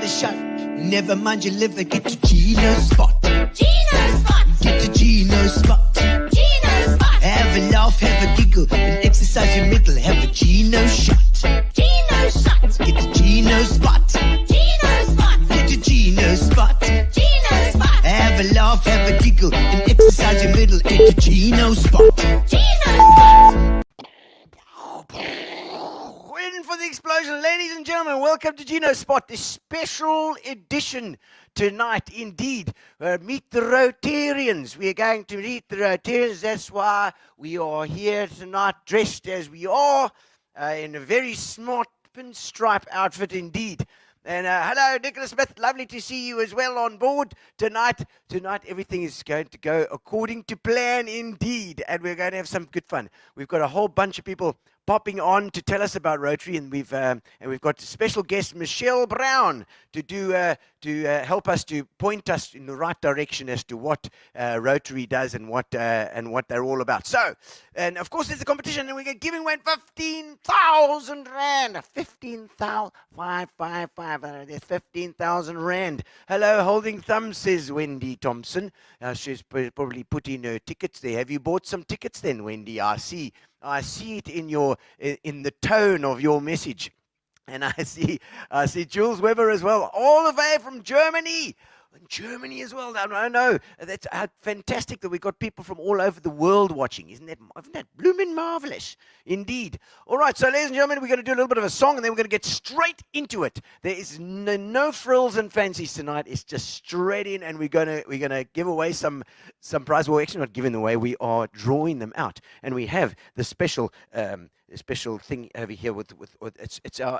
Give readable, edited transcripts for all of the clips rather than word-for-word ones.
shot. Never mind your liver, get to Gino's spot. Gino's spot. Get to Gino's spot. Gino's spot. Have a laugh, have a giggle, and exercise your middle. Have a Gino shot. Gino's shot. Get to Gino's spot. Gino's spot. Get to Gino's spot. Gino's spot. Have a laugh, have a giggle, and exercise your middle. Get to Gino's spot. Gino's spot. In for the explosion, ladies and gentlemen, welcome to Gino's Spot, this special edition tonight indeed. Meet the Rotarians. We are going to meet the Rotarians. That's why we are here tonight dressed as we are in a very smart pinstripe outfit indeed. And hello, Nicholas Smith. Lovely to see you as well on board tonight. Tonight, everything is going to go according to plan indeed. And we're going to have some good fun. We've got a whole bunch of people popping on to tell us about Rotary, and we've got special guest Michelle Brown to help us, to point us in the right direction as to what Rotary does and what they're all about. So, and of course, there's a competition, and we're giving away 15,000 rand. 15,555. There's 15,000 rand. Hello, holding thumbs, says Wendy Thompson. She's probably put in her tickets there. Have you bought some tickets then, Wendy? I see it in the tone of your message. And I see Jules Weber as well, all the way from Germany. Germany as well. I know. That's fantastic that we've got people from all over the world watching. Isn't that blooming marvelous? Indeed. All right, so ladies and gentlemen, we're going to do a little bit of a song, and then we're going to get straight into it. There is no frills and fancies tonight. It's just straight in, and we're going to give away some prize. Well, actually not giving away. We are drawing them out, and we have the special thing over here with it's our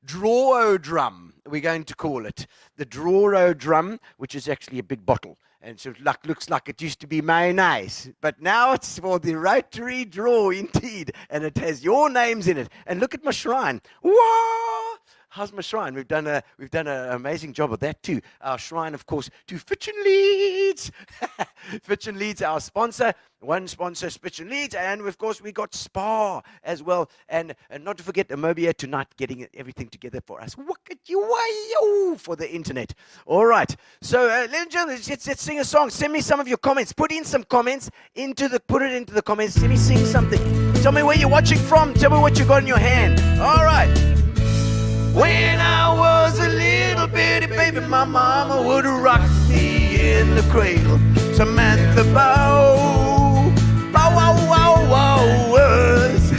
draw-o drum, we're going to call it the draw-o drum, which is actually a big bottle, and so it looks like it used to be mayonnaise, but now it's for the Rotary Draw indeed, and it has your names in it. And look at my shrine. Whoa! How's my shrine? We've done an amazing job of that too. Our shrine, of course, to Fitch and Leeds. Fitch and Leeds, our sponsor. One sponsor, Fitch and Leeds, and of course we got Spa as well. And not to forget Amobia tonight, getting everything together for us. Look at you, for the internet. All right. So, ladies and gentlemen, let's sing a song. Send me some of your comments. Put in some comments put it into the comments. Let me sing something. Tell me where you're watching from. Tell me what you got in your hand. All right. When I was a little bitty baby, my mama would rock me in the cradle. Samantha Bow, was.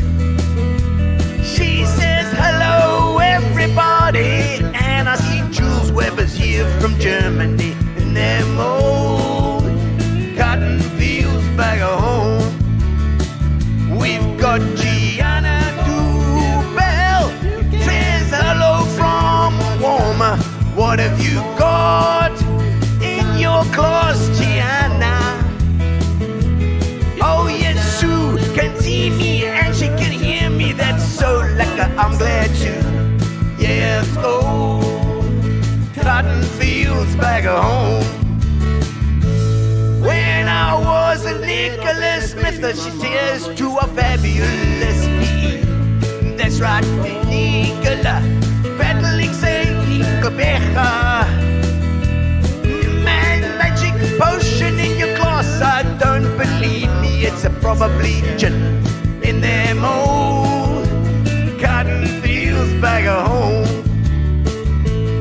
She says, hello everybody, and I see Jules Weber's here from Germany, in them old cotton fields back at home. We've got Gianna, Doubel, says hello from Warmer. What have you got in your class, Gianna? Oh yes, Sue can see me and she can hear me. That's so lekker, I'm glad to. Yes, oh, cotton fields back at home. When I was a Nicholas Smith, she says to a fabulous me. That's right, Nicola, battling Saint Nicobecha. Man, magic potion in your glass, I don't believe me, it's probably gin in them old cotton fields back at home.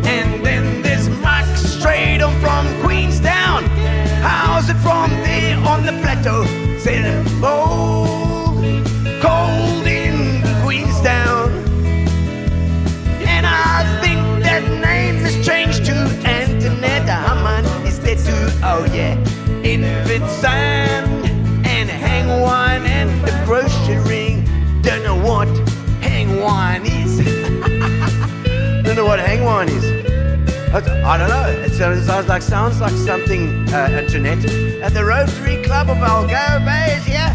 And then there's Mike straight on from Queenstown. How's it from there on the plateau? Said old, cold in Queenstown. And I think that name has changed to Antoinette Hammond. Is there too? Oh yeah. In Vitsand and hang wine and the grocery. Don't know what hang wine is. Don't know what hang wine is. I don't know. It sounds like something, Antoinette. At the Rotary Club of Algoa Bay is here.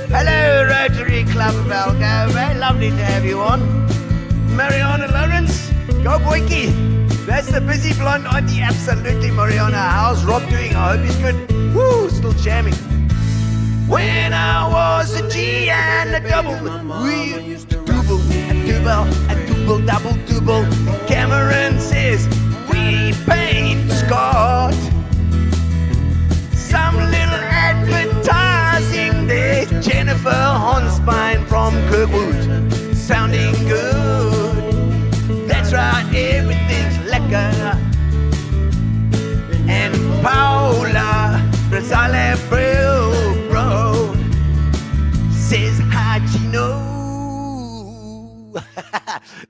Hello, Rotary Club of Algoa Bay. Lovely to have you on. Mariana Lawrence, go boyki. That's the busy blonde auntie, absolutely, Mariana. How's Rob doing? I hope he's good. Woo, still jamming. When I was a G and a double, we used to Doubel, double, Cameron the wood, sounding good. That's right, everything's lekker. And Paula Rosale Bro says hi, Gino.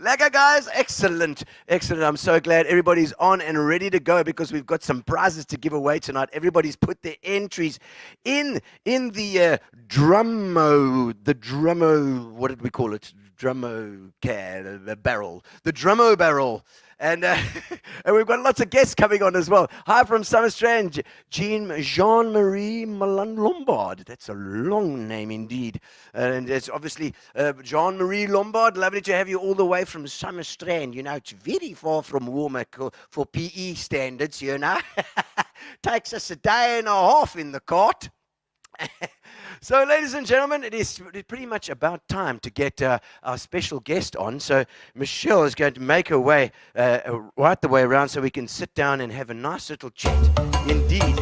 Lekker, guys. Excellent. I'm so glad everybody's on and ready to go because we've got some prizes to give away tonight. Everybody's put their entries in the Drummo, what did we call it? Drummo barrel. The Drummo barrel. And and we've got lots of guests coming on as well. Hi from Summerstrand, Jean-Marie Lombard. That's a long name indeed. And it's obviously Jean-Marie Lombard. Lovely to have you all the way from Summerstrand. You know, it's very far from Womack for PE standards, you know. Takes us a day and a half in the cart. So, ladies and gentlemen, it is pretty much about time to get our special guest on. So, Michelle is going to make her way right the way around so we can sit down and have a nice little chat. Indeed.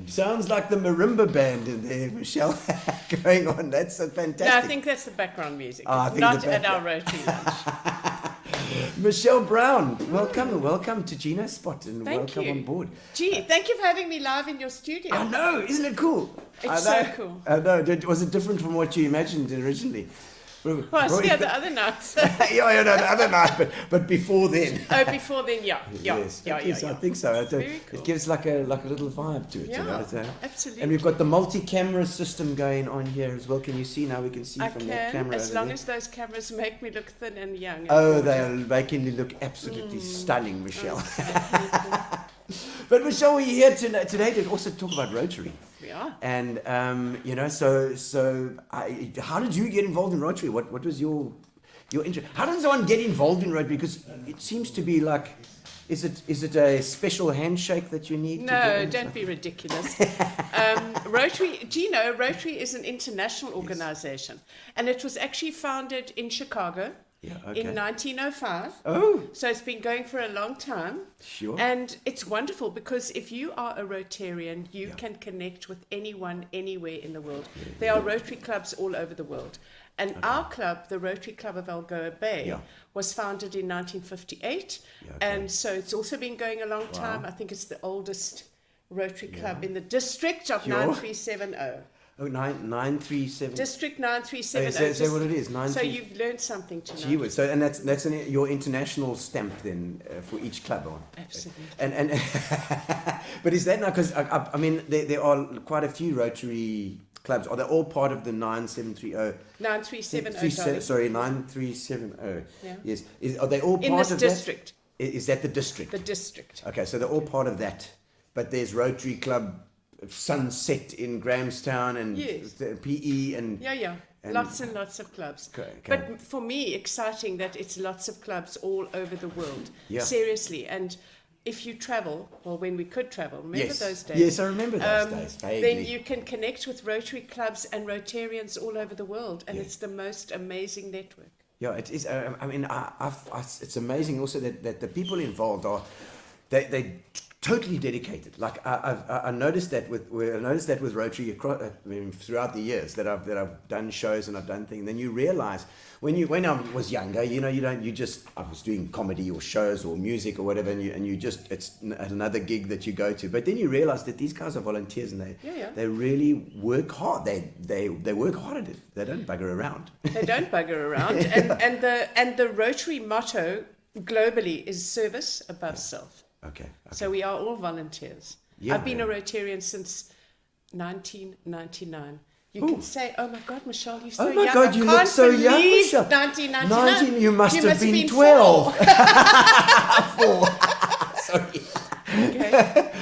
Sounds like the marimba band in there, Michelle, going on. That's fantastic. No, I think that's the background music. I think not at our Rotary lunch. Michelle Brown, welcome to Gino's Spot and Thank welcome you. on board. Gee, thank you for having me live in your studio. I know, isn't it cool? It's so cool. I know. Was it different from what you imagined originally? Well, I was here the other night. yeah, no, the other night, but before then. Oh, before then, yeah. Yes, I think so. Very cool. It gives like a little vibe to it. Yeah, you know, so. absolutely. And we've got the multi-camera system going on here as well. Can you see now? We can see from that camera. As long as those cameras make me look thin and young. Oh, they're making you look absolutely stunning, Michelle. But Michelle, we're here today to also talk about Rotary. We are. And how did you get involved in Rotary? What was your interest? How does someone get involved in Rotary? Because it seems to be like, is it a special handshake that you need? No, don't be ridiculous. Rotary is an international organization, and it was actually founded in Chicago. Yeah, okay. In 1905. Oh. So it's been going for a long time. Sure. And it's wonderful because if you are a Rotarian, you can connect with anyone, anywhere in the world. There are Rotary clubs all over the world. And our club, the Rotary Club of Algoa Bay, was founded in 1958. And so it's also been going a long time. I think it's the oldest Rotary club in the district of 9370. Oh, 937. District 9370. Is that what it is? So you've learned something tonight. Gee whiz. So, and that's your international stamp then for each club on. Absolutely. And but is that now, because I mean there are quite a few Rotary clubs. Are they all part of the 9730? 9370. Sorry, 9370. Yeah. Yes. Are they all part in this of district? That? Is that the district? The district. Okay, so they're all part of that. But there's Rotary Club Sunset in Grahamstown and PE and lots and lots of clubs. Okay. But for me, exciting that it's lots of clubs all over the world. Yeah. Seriously. And if you travel, well, when we could travel, remember those days? Yes, I remember those days. Vaguely. Then you can connect with Rotary clubs and Rotarians all over the world, and it's the most amazing network. Yeah, it is. I mean, it's amazing also that the people involved are they totally dedicated. Like I noticed that with Rotary throughout the years that I've done shows and I've done things. Then you realize when I was younger, I was doing comedy or shows or music or whatever, and you just it's another gig that you go to. But then you realize that these guys are volunteers and they really work hard. They work hard at it. They don't bugger around. They don't bugger around. and the Rotary motto globally is service above self. Okay. So we are all volunteers. Yeah, I've been a Rotarian since 1999. You can say, "Oh my God, Michelle, you're so Oh my young. God, I you look can't so young, believe Michelle. 1999. 19, you must have been 12. 12. Sorry. Okay.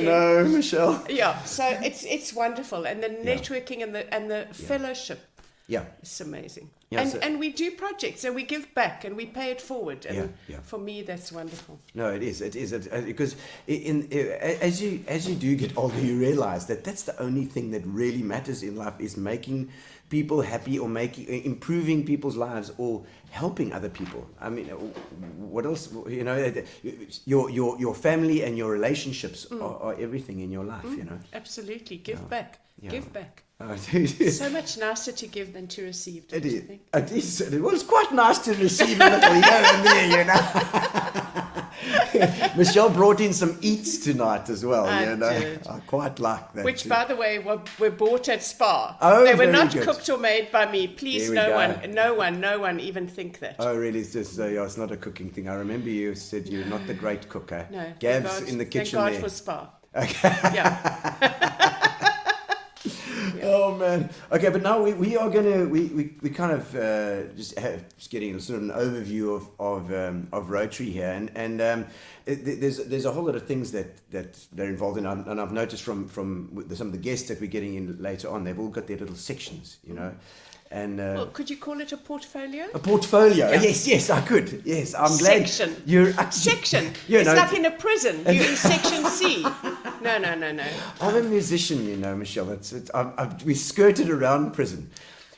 You know, Michelle. Yeah, so it's wonderful, and the networking and the fellowship. Yeah. It's amazing. Yeah, and we do projects and we give back and we pay it forward. And Yeah. for me, that's wonderful. No, it is. Because as you do get older, you realize that that's the only thing that really matters in life is making people happy or improving people's lives or helping other people. I mean, what else? You know, your family and your relationships are everything in your life. You know. Absolutely, give back. Yeah. Give back. Oh, So much nicer to give than to receive. It Don't you is. think? It is. Well, it's quite nice to receive a little here and there, you know. Michelle brought in some eats tonight as well, I you know. did. I quite like that. Which, too. by the way, were bought at Spa. Oh, they were very not good. cooked or made by me. Please, There we no one even think that. Oh, really? It's just yeah, it's not a cooking thing. I remember you said you're not the great cooker. No. Gab's thank God, in the kitchen Thank God there. for Spa. Okay. Yeah. Oh man. Okay, but now we are gonna we kind of just getting sort of an overview of Rotary here, and there's a whole lot of things that they're involved in, and I've noticed from some of the guests that we're getting in later on, they've all got their little sections, you know. And Well, could you call it a portfolio? a portfolio. Yeah. Yes, I could. Yes, I'm glad. Section. You're Section. You It's know, like in a prison. You're in section C. No. I'm a musician, you know, Michelle. We skirted around prison.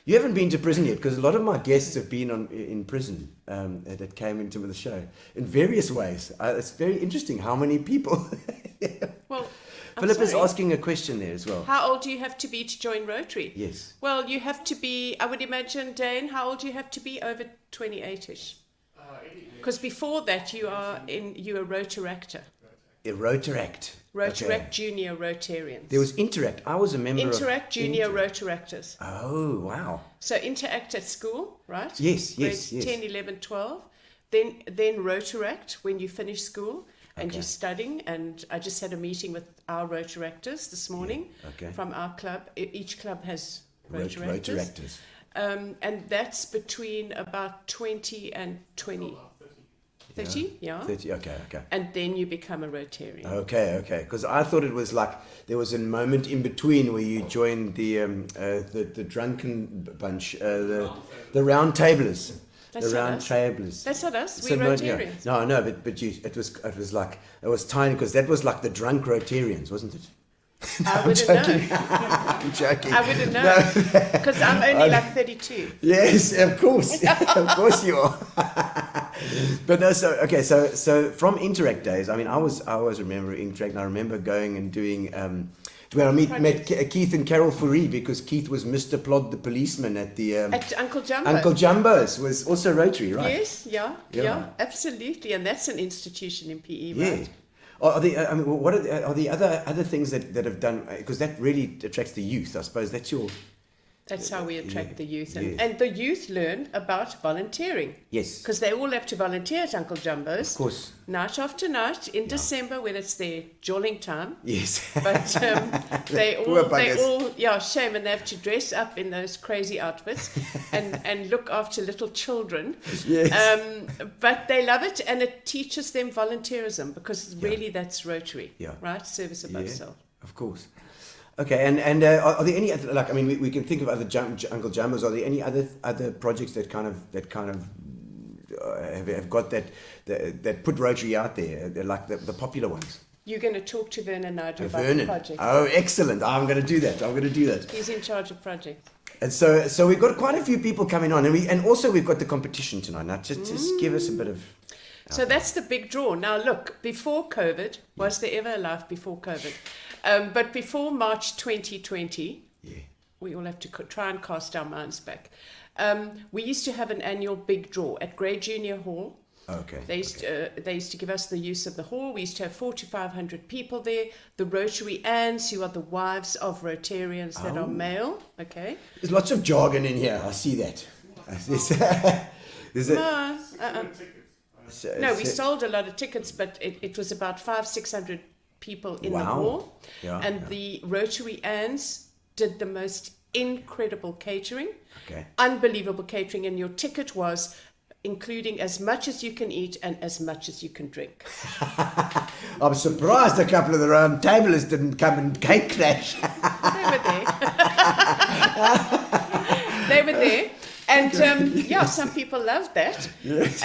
You haven't been to prison yet, because a lot of my guests have been in prison that came into the show in various ways. It's very interesting how many people. Well, Philip is sorry. asking a question there as well. How old do you have to be to join Rotary? Yes. Well, you have to be, I would imagine, Dane, how old do you have to be? Over 28-ish. Because before that, you're a Rotaractor. A Rotaract. Rotaract Okay. Junior Rotarians. There was Interact. I was a member Interact of Junior Rotaractors. Oh, wow. So Interact at school, right? Yes. Grades 10, 11, 12. Then Rotaract when you finish school and Okay. you're studying. And I just had a meeting with our Rotaractors this morning okay. from our club. Each club has Rotaractors. Rotaractors. And that's between about 20 and 20. 30, yeah. 30, okay. And then you become a Rotarian. Okay. Because I thought it was like there was a moment in between where you joined the drunken bunch, the round tablers. That's the not round us. tablers. That's not us. So We're no, Rotarians. No, but it was like it was tiny, because that was like the drunk Rotarians, wasn't it? I wouldn't know. I'm joking. I wouldn't know. Because I'm only like 32. Yes, of course. Of course you are. But no, so from Interact days, I mean, I always remember Interact, and I remember going and doing where I met Keith and Carol Fourie, because Keith was Mr. Plod the policeman at the At Uncle Jumbo. Uncle Jumbo's, was also Rotary, right? Yes, yeah, absolutely. And that's an institution in PE, Yeah. right? Are the other things that have done, because that really attracts the youth, I suppose. That's your... That's how we attract the youth. Yeah. And the youth learn about volunteering. Yes. Because they all have to volunteer at Uncle Jumbo's. Of course. Night after night in December when it's their jolling time. Yes. But they Poor buggers. all, shame, and they have to dress up in those crazy outfits and look after little children. Yes. But they love it, and it teaches them volunteerism, because really that's Rotary, right? Service above self. Of course. Okay, and are there any other, like, I mean, we can think of other Uncle Jumbos. Are there any other projects that kind of have got that put Rotary out there? They're like the popular ones. You're going to talk to Vernon Naidoo about Vernon. the project. Oh, excellent! I'm going to do that. He's in charge of projects. And so we've got quite a few people coming on, and also we've got the competition tonight. Now, just give us a bit of. So that's the big draw. Now look, before COVID, was there ever a life before COVID? But before March 2020, we all have to try and cast our minds back. We used to have an annual big draw at Grey Junior Hall. Okay. They used to give us the use of the hall. We used to have 400 to 500 people there. The Rotarians, who are the wives of Rotarians that are male. Okay. There's lots of jargon in here. I see that. No, we sold a lot of tickets, but it was about 500-600 people in the hall. Yeah, and the Rotarians did the most incredible catering, Okay. unbelievable catering, and your ticket was including as much as you can eat and as much as you can drink. I'm surprised a couple of the round tablers didn't come and cake crash. They were there. They were there. And yeah, some people loved that. Yes.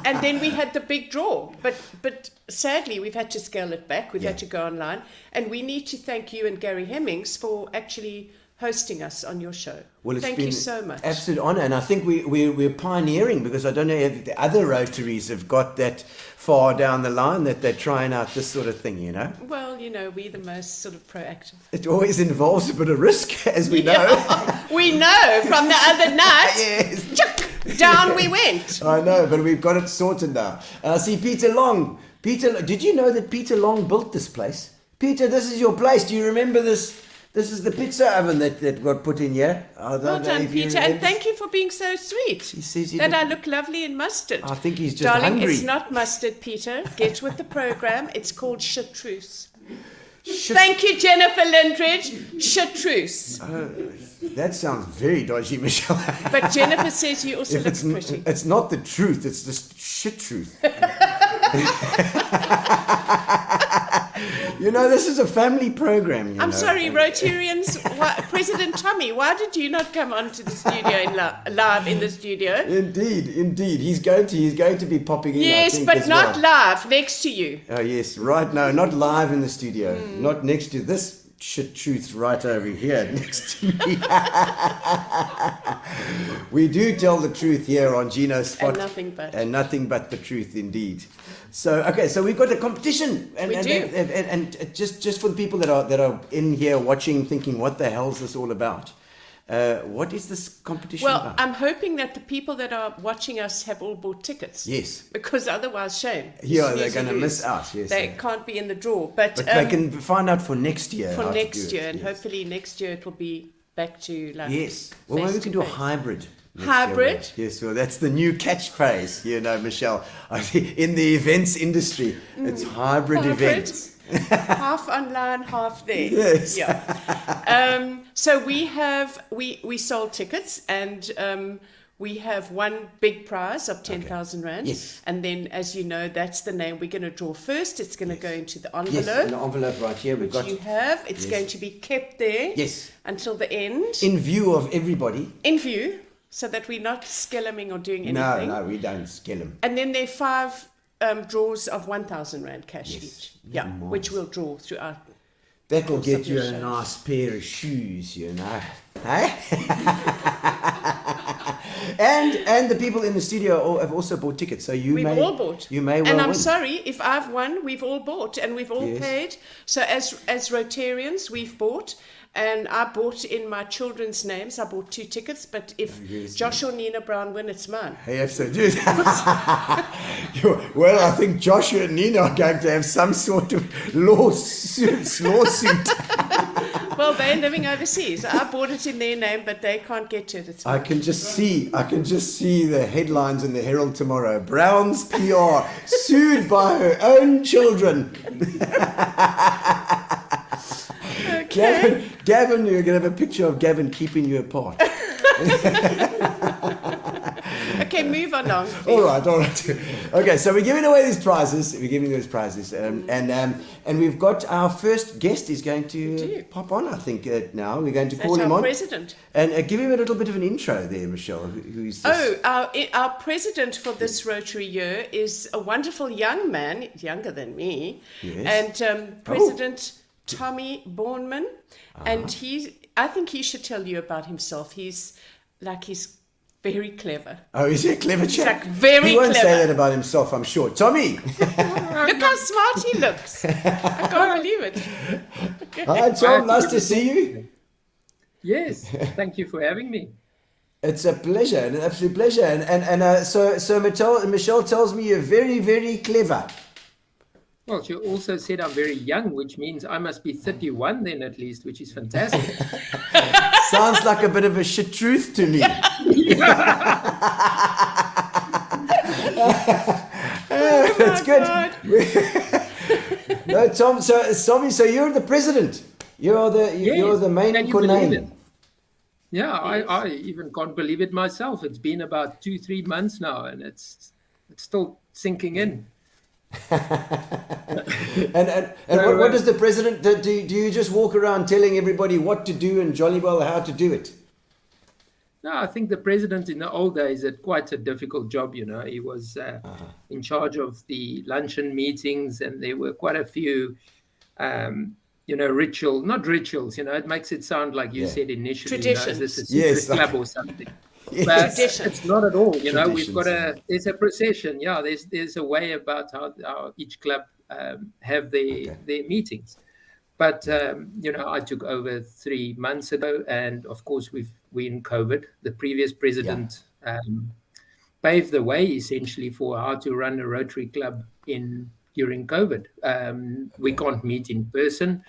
And then we had the big draw. But sadly, we've had to scale it back. We've had to go online. And we need to thank you and Gary Hemmings for actually hosting us on your show. Well, it's thank been you so much. Absolute honour, and I think we're pioneering, because I don't know if the other Rotaries have got that far down the line that they're trying out this sort of thing, you know. Well, you know, we're the most sort of proactive. It always involves a bit of risk, as we know. Yeah, we know from the other night. Yes. Chuck, down we went. I know, but we've got it sorted now. And I see Peter Long. Peter, did you know that Peter Long built this place? Peter, this is your place. Do you remember this? This is the pizza oven that got put in here. Well done, Peter, and thank you for being so sweet. He says that I look lovely in mustard. I think he's just Darling, hungry. it's not mustard, Peter. Get with the program. It's called chartreuse. Thank you, Jennifer Lindridge. Chartreuse. That sounds very dodgy, Michelle. But Jennifer says you also If look it's pretty. it's not the truth, it's just shit truth. You know, this is a family program. I'm sorry, Rotarians. President Tommy, why did you not come onto the studio live in the studio? Indeed. He's going to be popping in. Yes, I think, but as not well. live next to you. Oh yes, right. No, not live in the studio. Not next to this shit truth right over here next to me. We do tell the truth here on Gino's spot. And nothing but the truth, indeed. So okay, so we've got a competition, and just for the people that are in here watching, thinking, what the hell is this all about? What is this competition about? Well, I'm hoping that the people that are watching us have all bought tickets. Yes. Because otherwise, shame. Yeah, they're going to miss out. Yes. They can't be in the draw. But they can find out for next year. For next year, and hopefully next year it will be back to like. Yes. Well, maybe we can do a hybrid. Hybrid? Yes, well, that's the new catchphrase, you know, Michelle. In the events industry, it's hybrid events. Half online, half there. Yes. Yeah. So we sold tickets, and we have one big prize of 10,000 rand. Yes. And then, as you know, that's the name we're going to draw first. It's going to go into the envelope. Yes, in the envelope right here. We've got. You have. It's going to be kept there. Yes. Until the end. In view of everybody. In view, so that we're not skelluming or doing anything. No, we don't skellum. And then there are 5 draws of 1,000 rand cash each. Yeah, which we'll draw throughout. That'll get you a nice pair of shoes, you know. Hey? and the people in the studio have also bought tickets, so we've all bought. You may well And I'm win. sorry, if I've won, we've all bought and we've all paid. So as Rotarians, we've bought. And I bought in my children's names. I bought 2 tickets, but if Josh or Nina Brown win, it's mine. Hey, absolutely. Well, I think Joshua and Nina are going to have some sort of lawsuit. Well, they're living overseas. I bought it in their name, but they can't get to it. It's I can just see the headlines in the Herald tomorrow. Brown's PR sued by her own children. Okay. Gavin, you're going to have a picture of Gavin keeping you apart. Okay, move along. All right. Okay, so we're giving away these prizes. And we've got our first guest is going to pop on, I think, now. We're going to call him on. President. And give him a little bit of an intro there, Michelle. Who's this? Our president for this Rotary year is a wonderful young man, younger than me, and President Tommy Bornman, and I think he should tell you about himself. He's very clever. Oh, is he a clever chap? He's very He won't clever. say that about himself, I'm sure. Tommy! Look how smart he looks. I can't believe it. Hi, Tom. Nice to see you. Yes, thank you for having me. It's a pleasure, an absolute pleasure. So Michelle tells me you're very, very clever. Well, she also said I'm very young, which means I must be 31 then at least, which is fantastic. Sounds like a bit of a shit truth to me. That's good. No, Tommy, so you're the president. you're the main Can you believe it? Kunai. Yeah, I even can't believe it myself. It's been about 2-3 months now, and it's still sinking in. And what does the president do? Do you just walk around telling everybody what to do and jolly well how to do it? No, I think the president in the old days had quite a difficult job. He was in charge of the luncheon meetings, and there were quite a few, not rituals. It makes it sound like you said initially, Traditions. This is a secret club or something. But it's not at all. We've got there's a procession. Yeah, there's a way about how each club have their meetings. But I took over 3 months ago, and of course we're in COVID. The previous president paved the way essentially for how to run a Rotary Club during COVID. We can't meet in person.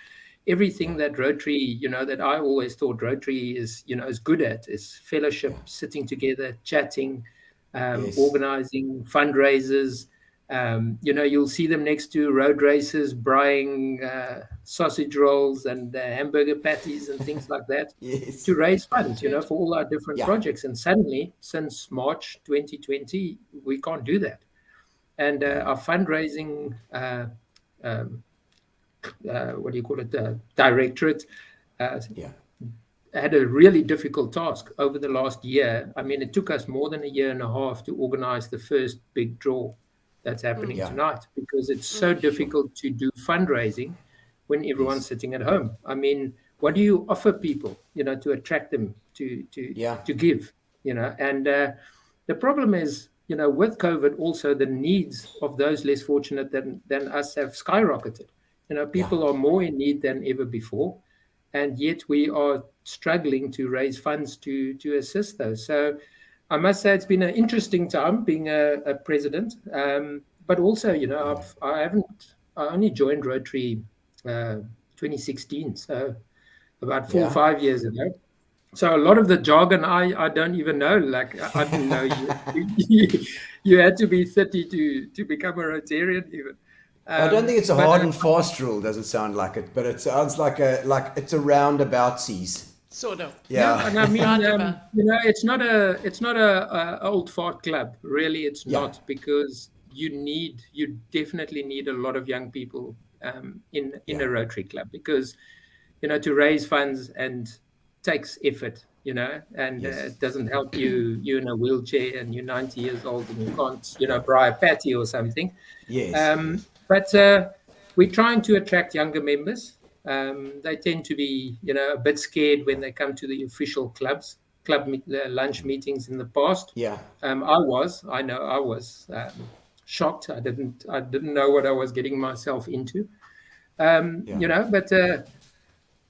Everything that Rotary, that I always thought Rotary is good at is fellowship, sitting together, chatting, organizing fundraisers. You'll see them next to road races, buying sausage rolls and hamburger patties and things like that to raise funds, for all our different projects. And suddenly, since March 2020, we can't do that. And our fundraising directorate had a really difficult task over the last year. I mean, it took us more than a year and a half to organize the first big draw that's happening tonight, because it's so difficult to do fundraising when everyone's sitting at home. I mean, what do you offer people, to attract them to give, and the problem is, with COVID also the needs of those less fortunate than us have skyrocketed. People are more in need than ever before, and yet we are struggling to raise funds to assist those. So I must say it's been an interesting time being a president, but also, I only joined Rotary 2016, so about 4 or 5 years ago. So a lot of the jargon I don't even know. Like I didn't know you had to be 30 to become a Rotarian even. I don't think it's a hard and fast rule. Doesn't sound like it, but it sounds like it's a roundabout seas. Sort of. Yeah. And I mean, it's not a old fart club. Really, it's not, because you definitely need a lot of young people in a Rotary Club, because to raise funds and takes effort, and it doesn't help you're in a wheelchair and you're 90 years old and you can't buy a patty or something. But we're trying to attract younger members. They tend to be a bit scared when they come to the official club lunch meetings in the past. I was shocked. I didn't know what I was getting myself into. But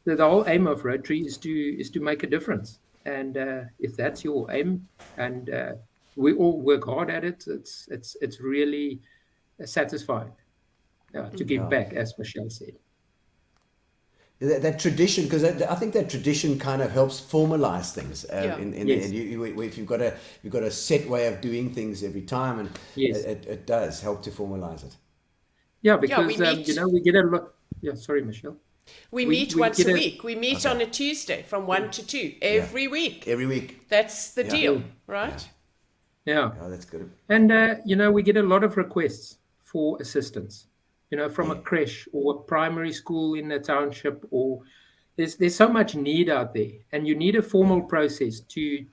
the whole aim of Rotary is to make a difference, and if that's your aim, and we all work hard at it, it's really satisfying to give back, as Michelle said. That tradition, because I think that tradition kind of helps formalize things. If you've got a set way of doing things every time, and it does help to formalize it. Yeah, because we get a lot. Yeah, sorry, Michelle. We meet once a week. We meet on a Tuesday from 1 to 2 every week. Every week. That's the deal, right? Yeah. Oh, that's good. And we get a lot of requests for assistance. From a creche or a primary school in a township, or there's so much need out there, and you need a formal process to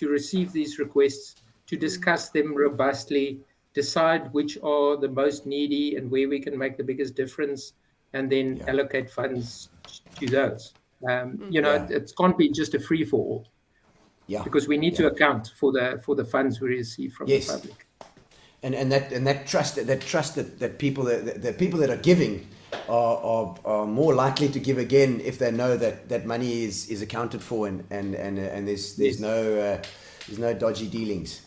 receive these requests, to discuss them robustly, decide which are the most needy and where we can make the biggest difference, and then allocate funds to those. It can't be just a free for all. Yeah. Because we need to account for the funds we receive from the public. And that trust that people that are giving are more likely to give again if they know that money is accounted for, and there's no dodgy dealings,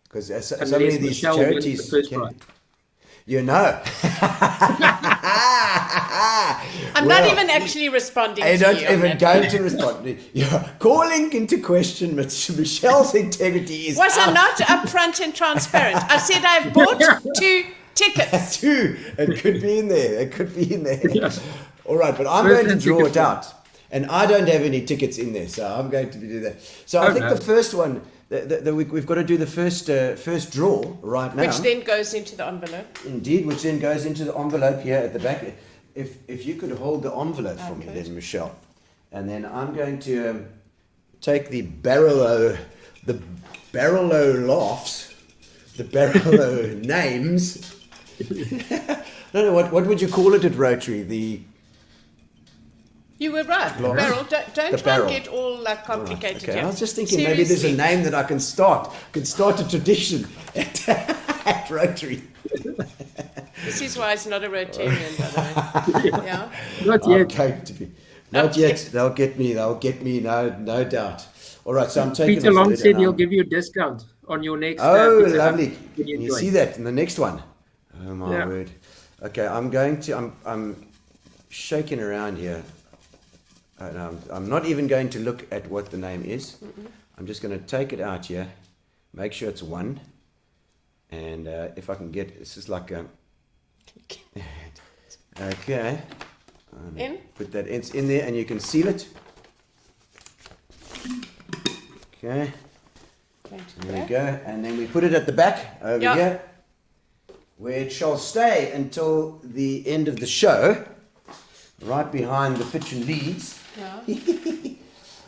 because so many of these charities I'm not even actually responding to you. I don't even going to respond. You're calling into question Michelle's integrity. Was I not upfront and transparent? I said I've bought 2 tickets. 2. It could be in there. All right, but I'm First going to and draw second it one. out. And I don't have any tickets in there, so I'm going to do that. So I Oh, think no. the first one, we've got to do the first draw right now. Which then goes into the envelope. Indeed, which then goes into the envelope here at the back. If you could hold the envelope for me then, Michelle. And then I'm going to take the Barrelo laughs, the Barrelo names. No, what would you call it at Rotary? You were right. Glass. Barrel. Don't The try barrel. and get all like complicated. Okay, here. I was just thinking maybe there's a Seriously. name that I can start a tradition at Rotary. This is why it's not a Rotarian, by the way. Yeah. Not I'm yet. going to be. Not yet. They'll get me. No doubt. All right, so I'm taking. Peter a Long third said and he'll I'm- give you a discount on your next. Oh, pizza lovely! when you You join. see that in the next one? Oh my Yeah. word! Okay, I'm shaking around here. And I'm not even going to look at what the name is. I'm just going to take it out here, make sure it's one, and if I can get, this is like a. Okay. In? Put that in there, and you can seal it. Okay. There we go, and then we put it at the back over Yeah. here, where it shall stay until the end of the show, right behind the Fitch and Leeds. Yeah.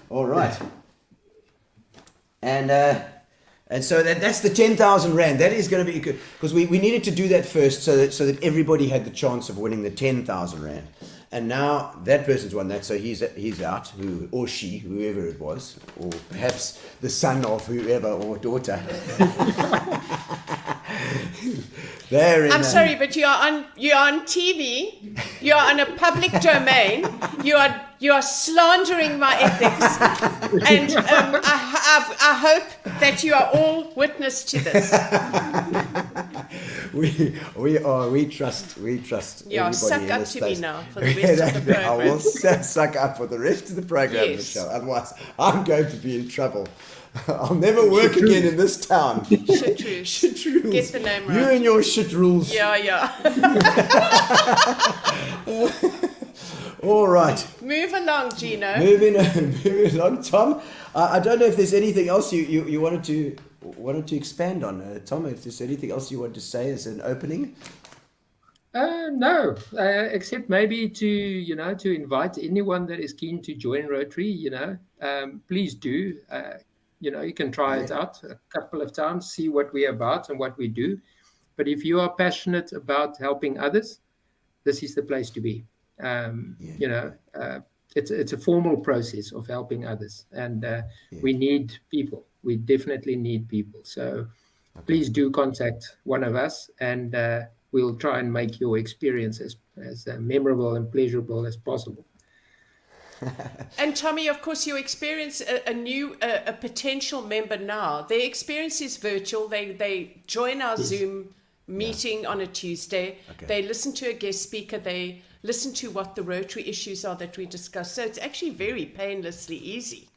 All right, and so that's the 10,000 rand. That is going to be good because we needed to do that first so that everybody had the chance of winning the 10,000 rand. And now that person's won that, so he's out, or she, whoever it was, or perhaps the son of whoever or daughter. They're in, I'm sorry, but you're on TV. You're on a public domain. You are slandering my ethics, and I hope that you are all witness to this. We trust Yeah, everybody suck in up this to place. me now for the rest of the I will program. suck up for the rest of the program, Yes. Michelle. Otherwise, I'm going to be in trouble. I'll never work again in this town. Chartreuse. Shit rules. Get the name You right. and your shit rules. Yeah. All right. Move along, Gino. Moving along, Tom. I don't know if there's anything else you wanted to expand on, Tom. If there's anything else you want to say as an opening. No, except maybe to invite anyone that is keen to join Rotary. Please do. You can try it out a couple of times, see what we're about and what we do. But if you are passionate about helping others, this is the place to be. It's a formal process of helping others, and we need people. We definitely need people. So please do contact one of us, and we'll try and make your experience as memorable and pleasurable as possible. And Tommy, of course, you experience a potential member now. Their experience is virtual. They join our Zoom meeting on a Tuesday. Okay. They listen to a guest speaker. They listen to what the Rotary issues are that we discuss. So it's actually very painlessly easy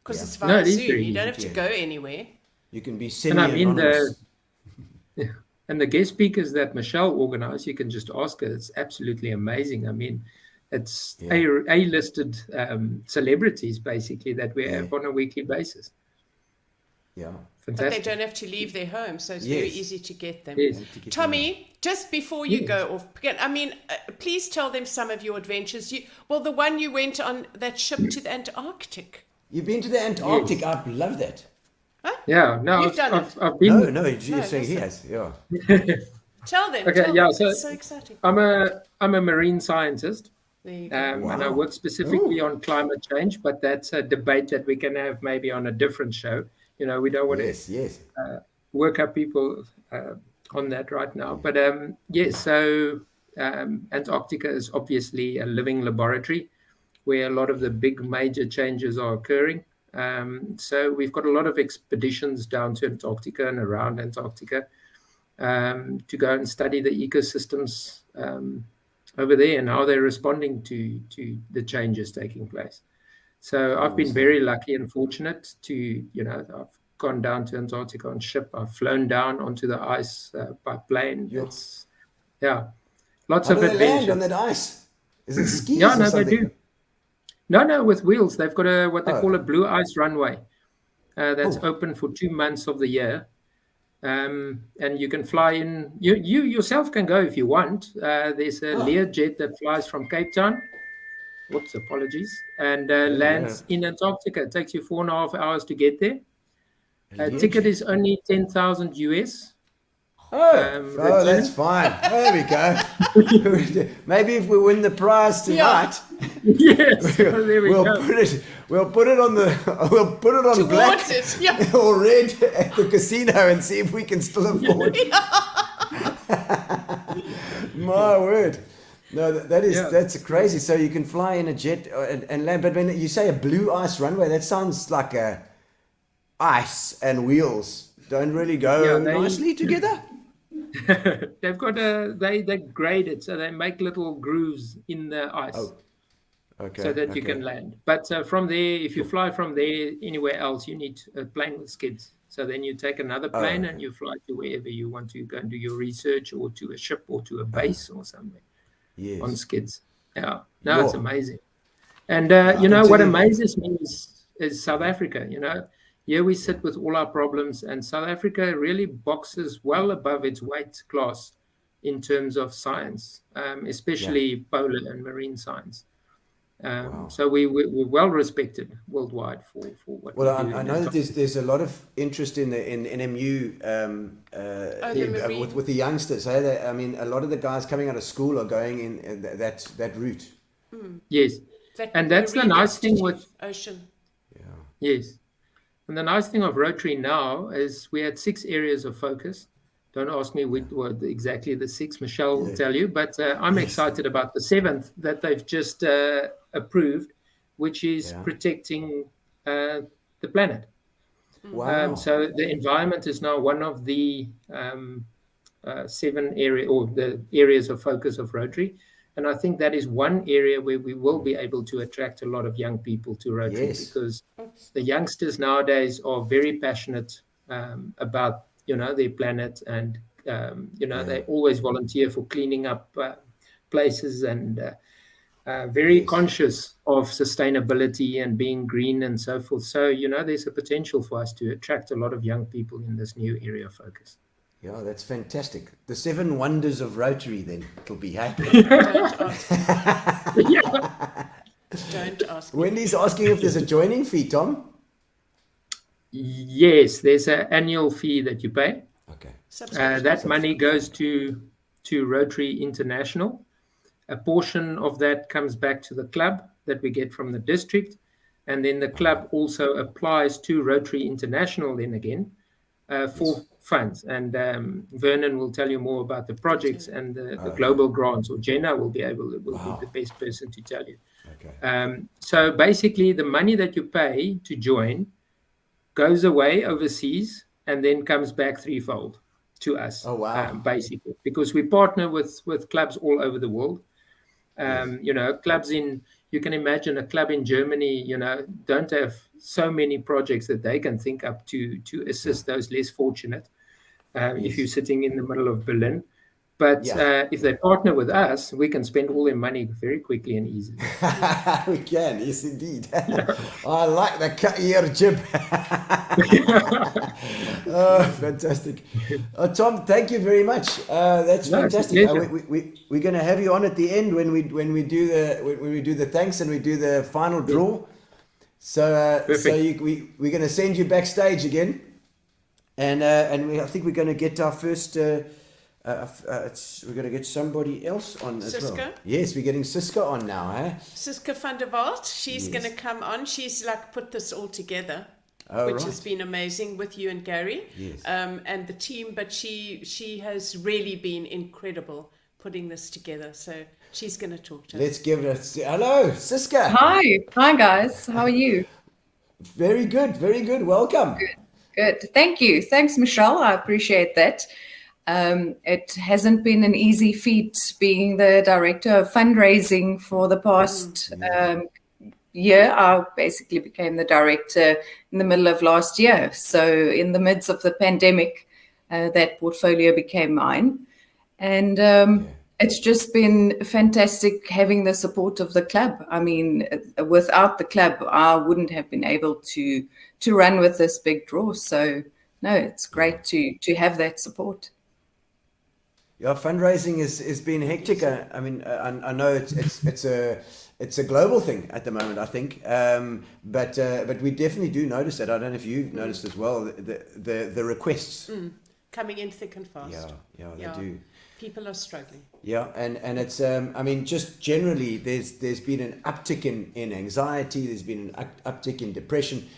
because it's via No, it is Zoom. very You don't easy, have to go anywhere. You can be And I mean semi-anonymous. and the guest speakers that Michelle organized, you can just ask her. It's absolutely amazing. I mean, it's A-listed celebrities basically that we have on a weekly basis. Yeah. But Fantastic. they don't have to leave their home, so it's very Yes. easy to get them. Yes. Tommy, just before you Yes. go off, please tell them some of your adventures. The one you went on that ship to the Antarctic. You've been to the Antarctic. I love that. Yeah, no, You've done it. I've been. No, you're saying he has. Yeah. Tell them. Okay, tell yeah, them. so- It's so exciting. I'm a marine scientist. There you go. And I work specifically on climate change, but that's a debate that we can have maybe on a different show. We don't want Yes. to work up people on that right now. But so Antarctica is obviously a living laboratory where a lot of the big major changes are occurring. So we've got a lot of expeditions down to Antarctica and around Antarctica to go and study the ecosystems over there and how they're responding to the changes taking place. So I've been very lucky and fortunate to, I've gone down to Antarctica on ship. I've flown down onto the ice by plane. Yeah. It's, lots How of do they land adventure. on that ice? Is it skis Yeah, or no, they something? do. No, with wheels. They've got what they call a blue ice runway that's open for 2 months of the year. And you can fly in. You yourself can go if you want. There's a Learjet that flies from Cape Town. Whoops, apologies. And lands in Antarctica. It takes you 4.5 hours to get there. Ticket is only 10,000 US. That's fine. There we go. Maybe if we win the prize tonight, Yes, there we we'll go. put it on black Towards it. or red at the casino and see if we can still afford. My word. No, that's crazy. So you can fly in a jet and land. But when you say a blue ice runway, that sounds like a ice and wheels don't really go nicely together. They've got they grade it, so they make little grooves in the ice. So that you can land. But from there, if you fly from there anywhere else, you need a plane with skids. So then you take another plane and you fly to wherever you want to go and do your research, or to a ship, or to a base or somewhere on skids. Yeah, no, it's amazing. And you know what amazes me is South Africa. You know, here we sit with all our problems, and South Africa really boxes well above its weight class in terms of science, especially polar and marine science. So we're well respected worldwide for what we do. I know that there's a lot of interest in NMU with the youngsters. I mean, a lot of the guys coming out of school are going in that route. Yes, and that's the nice thing with ocean. Yes, and the nice thing of Rotary now is we had 6 areas of focus. Don't ask me what exactly the 6. Michelle will tell you, but I'm excited about the 7th that they've just approved, which is protecting the planet. Wow! So the environment is now one of the 7 areas of focus of Rotary, and I think that is one area where we will be able to attract a lot of young people to Rotary, because the youngsters nowadays are very passionate about their planet, and they always volunteer for cleaning up places, and very conscious of sustainability and being green and so forth. So there's a potential for us to attract a lot of young people in this new area of focus. Yeah, that's fantastic. The 7 wonders of Rotary, then it'll be happy. Don't ask. Wendy's asking if there's a joining fee, Tom. Yes, there's an annual fee that you pay. Okay. That money goes to Rotary International. A portion of that comes back to the club that we get from the district, and then the club also applies to Rotary International then again for funds. And Vernon will tell you more about the projects and the global grants, or Gianna will be the best person to tell you. Okay. So basically, the money that you pay to join goes away overseas and then comes back threefold to us. Oh, wow. Basically, because we partner with clubs all over the world. Clubs you can imagine a club in Germany, don't have so many projects that they can think up to assist those less fortunate if you're sitting in the middle of Berlin. But if they partner with us, we can spend all their money very quickly and easily. We can, yes, indeed. I like the cut ear jib. Oh, fantastic. Tom, thank you very much. That's fantastic. We're going to have you on at the end when we do the thanks and we do the final draw. So we're going to send you backstage again, and I think we're going to get our first. We're going to get somebody else on as Cisca? well. Yes, we're getting Cisca on now, eh? Cisca van der Walt, she's going to come on. She's put this all together, which has been amazing with you and Gary and the team. But she has really been incredible putting this together. So she's going to talk to us. Let's give it hello, Cisca. Hi guys. How are you? Very good. Welcome. Good. Thank you. Thanks, Michelle. I appreciate that. It hasn't been an easy feat being the director of fundraising for the past year. I basically became the director in the middle of last year. So in the midst of the pandemic, that portfolio became mine. And It's just been fantastic having the support of the club. I mean, without the club, I wouldn't have been able to run with this big draw. So, no, it's great to have that support. Yeah, fundraising is been hectic. I mean, I know it's a global thing at the moment, I think. But we definitely do notice that. I don't know if you've noticed as well the requests coming in thick and fast. Yeah, they do. People are struggling. Yeah, and it's I mean, just generally there's been an uptick in anxiety. There's been an uptick in depression.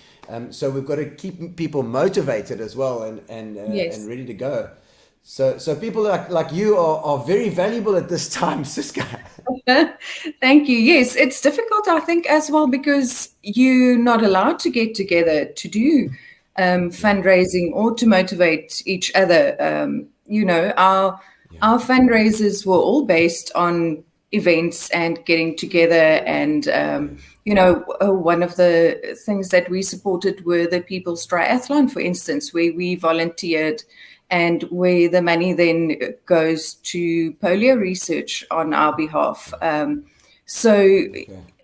So we've got to keep people motivated as well and ready to go. So people like you are very valuable at this time, Cisca. Thank you. Yes, it's difficult, I think, as well, because you're not allowed to get together to do fundraising or to motivate each other. Our fundraisers were all based on events and getting together. And, one of the things that we supported were the People's Triathlon, for instance, where we volunteered and where the money then goes to polio research on our behalf.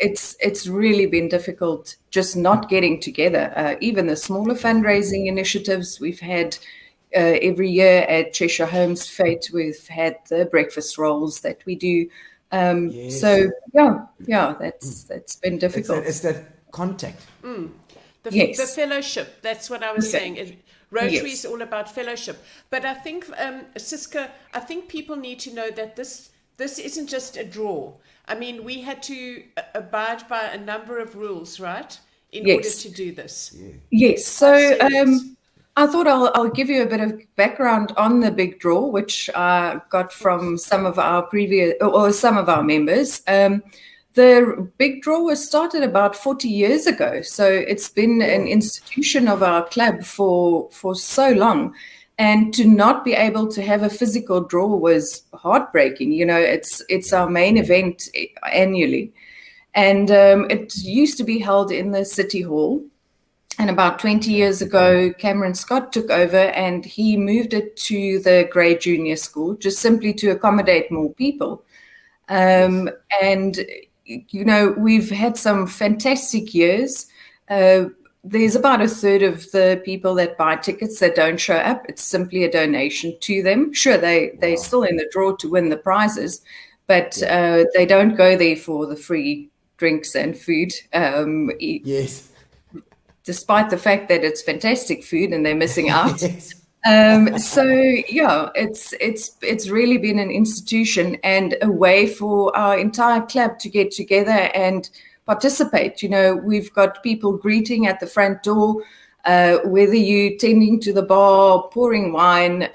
It's really been difficult just not getting together. Even the smaller fundraising initiatives we've had every year at Cheshire Homes Fete, we've had the breakfast rolls that we do. So that's been difficult. It's that contact. The fellowship. That's what I was saying. Rotary is all about fellowship. But I think, Cisca, I think people need to know that this isn't just a draw. I mean, we had to abide by a number of rules, right, in order to do this. Yes. So I thought I'll give you a bit of background on the big draw, which I got from some of our members. The big draw was started about 40 years ago. So it's been an institution of our club for so long. And to not be able to have a physical draw was heartbreaking. It's our main event annually. And it used to be held in the City Hall. And about 20 years ago, Cameron Scott took over and he moved it to the Grey Junior School, just simply to accommodate more people. And we've had some fantastic years. There's about a third of the people that buy tickets that don't show up. It's simply a donation to them. Sure, they're still in the draw to win the prizes, but they don't go there for the free drinks and food. Yes. Despite the fact that it's fantastic food and they're missing out. It's really been an institution and a way for our entire club to get together and participate. We've got people greeting at the front door, whether you tending to the bar, pouring wine,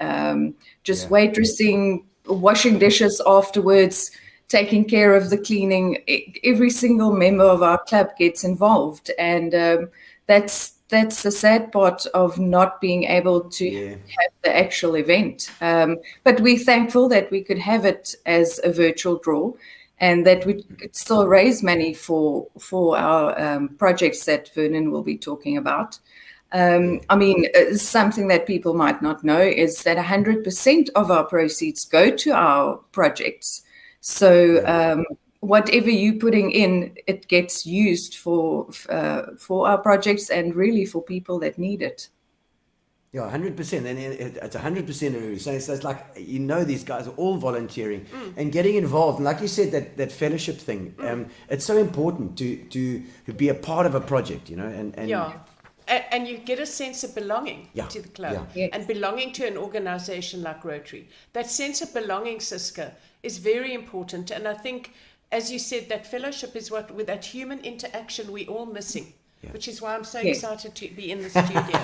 waitressing, washing dishes afterwards, taking care of the cleaning. Every single member of our club gets involved, and that's the sad part of not being able to have the actual event. But we're thankful that we could have it as a virtual draw and that we could still raise money for our projects that Vernon will be talking about. Something that people might not know is that 100% of our proceeds go to our projects. So whatever you're putting in, it gets used for our projects and really for people that need it. Yeah, 100%, and it's 100% of it. So it's like, these guys are all volunteering and getting involved. And like you said, that fellowship thing, it's so important to be a part of a project, And you get a sense of belonging to the club and belonging to an organization like Rotary. That sense of belonging, Cisca, is very important. And I think, as you said, that fellowship is what, with that human interaction, we're all missing. Which is why I'm so excited to be in the studio.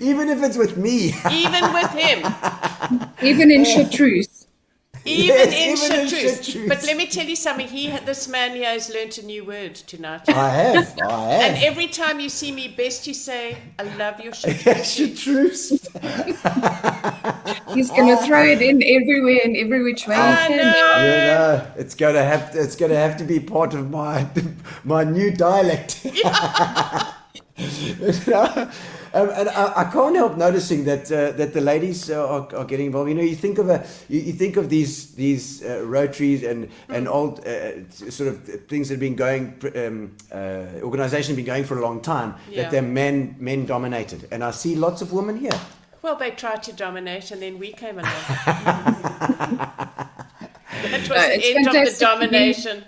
Even if it's with me. Even with him. Even in chartreuse. Even in chartreuse. But let me tell you something. This man here has learnt a new word tonight. I have. And every time you see me, best you say, I love your chartreuse. Chartreuse. He's going to throw it in everywhere and every which way. It's going to have to be part of my new dialect. And I can't help noticing that that the ladies are getting involved. You know, you think of you think of these Rotaries and old sort of things that have been going, organisations have been going for a long time. Yeah. That they're men dominated, and I see lots of women here. Well, they tried to dominate, and then we came along. That was the it's end of the fantastic to be- domination.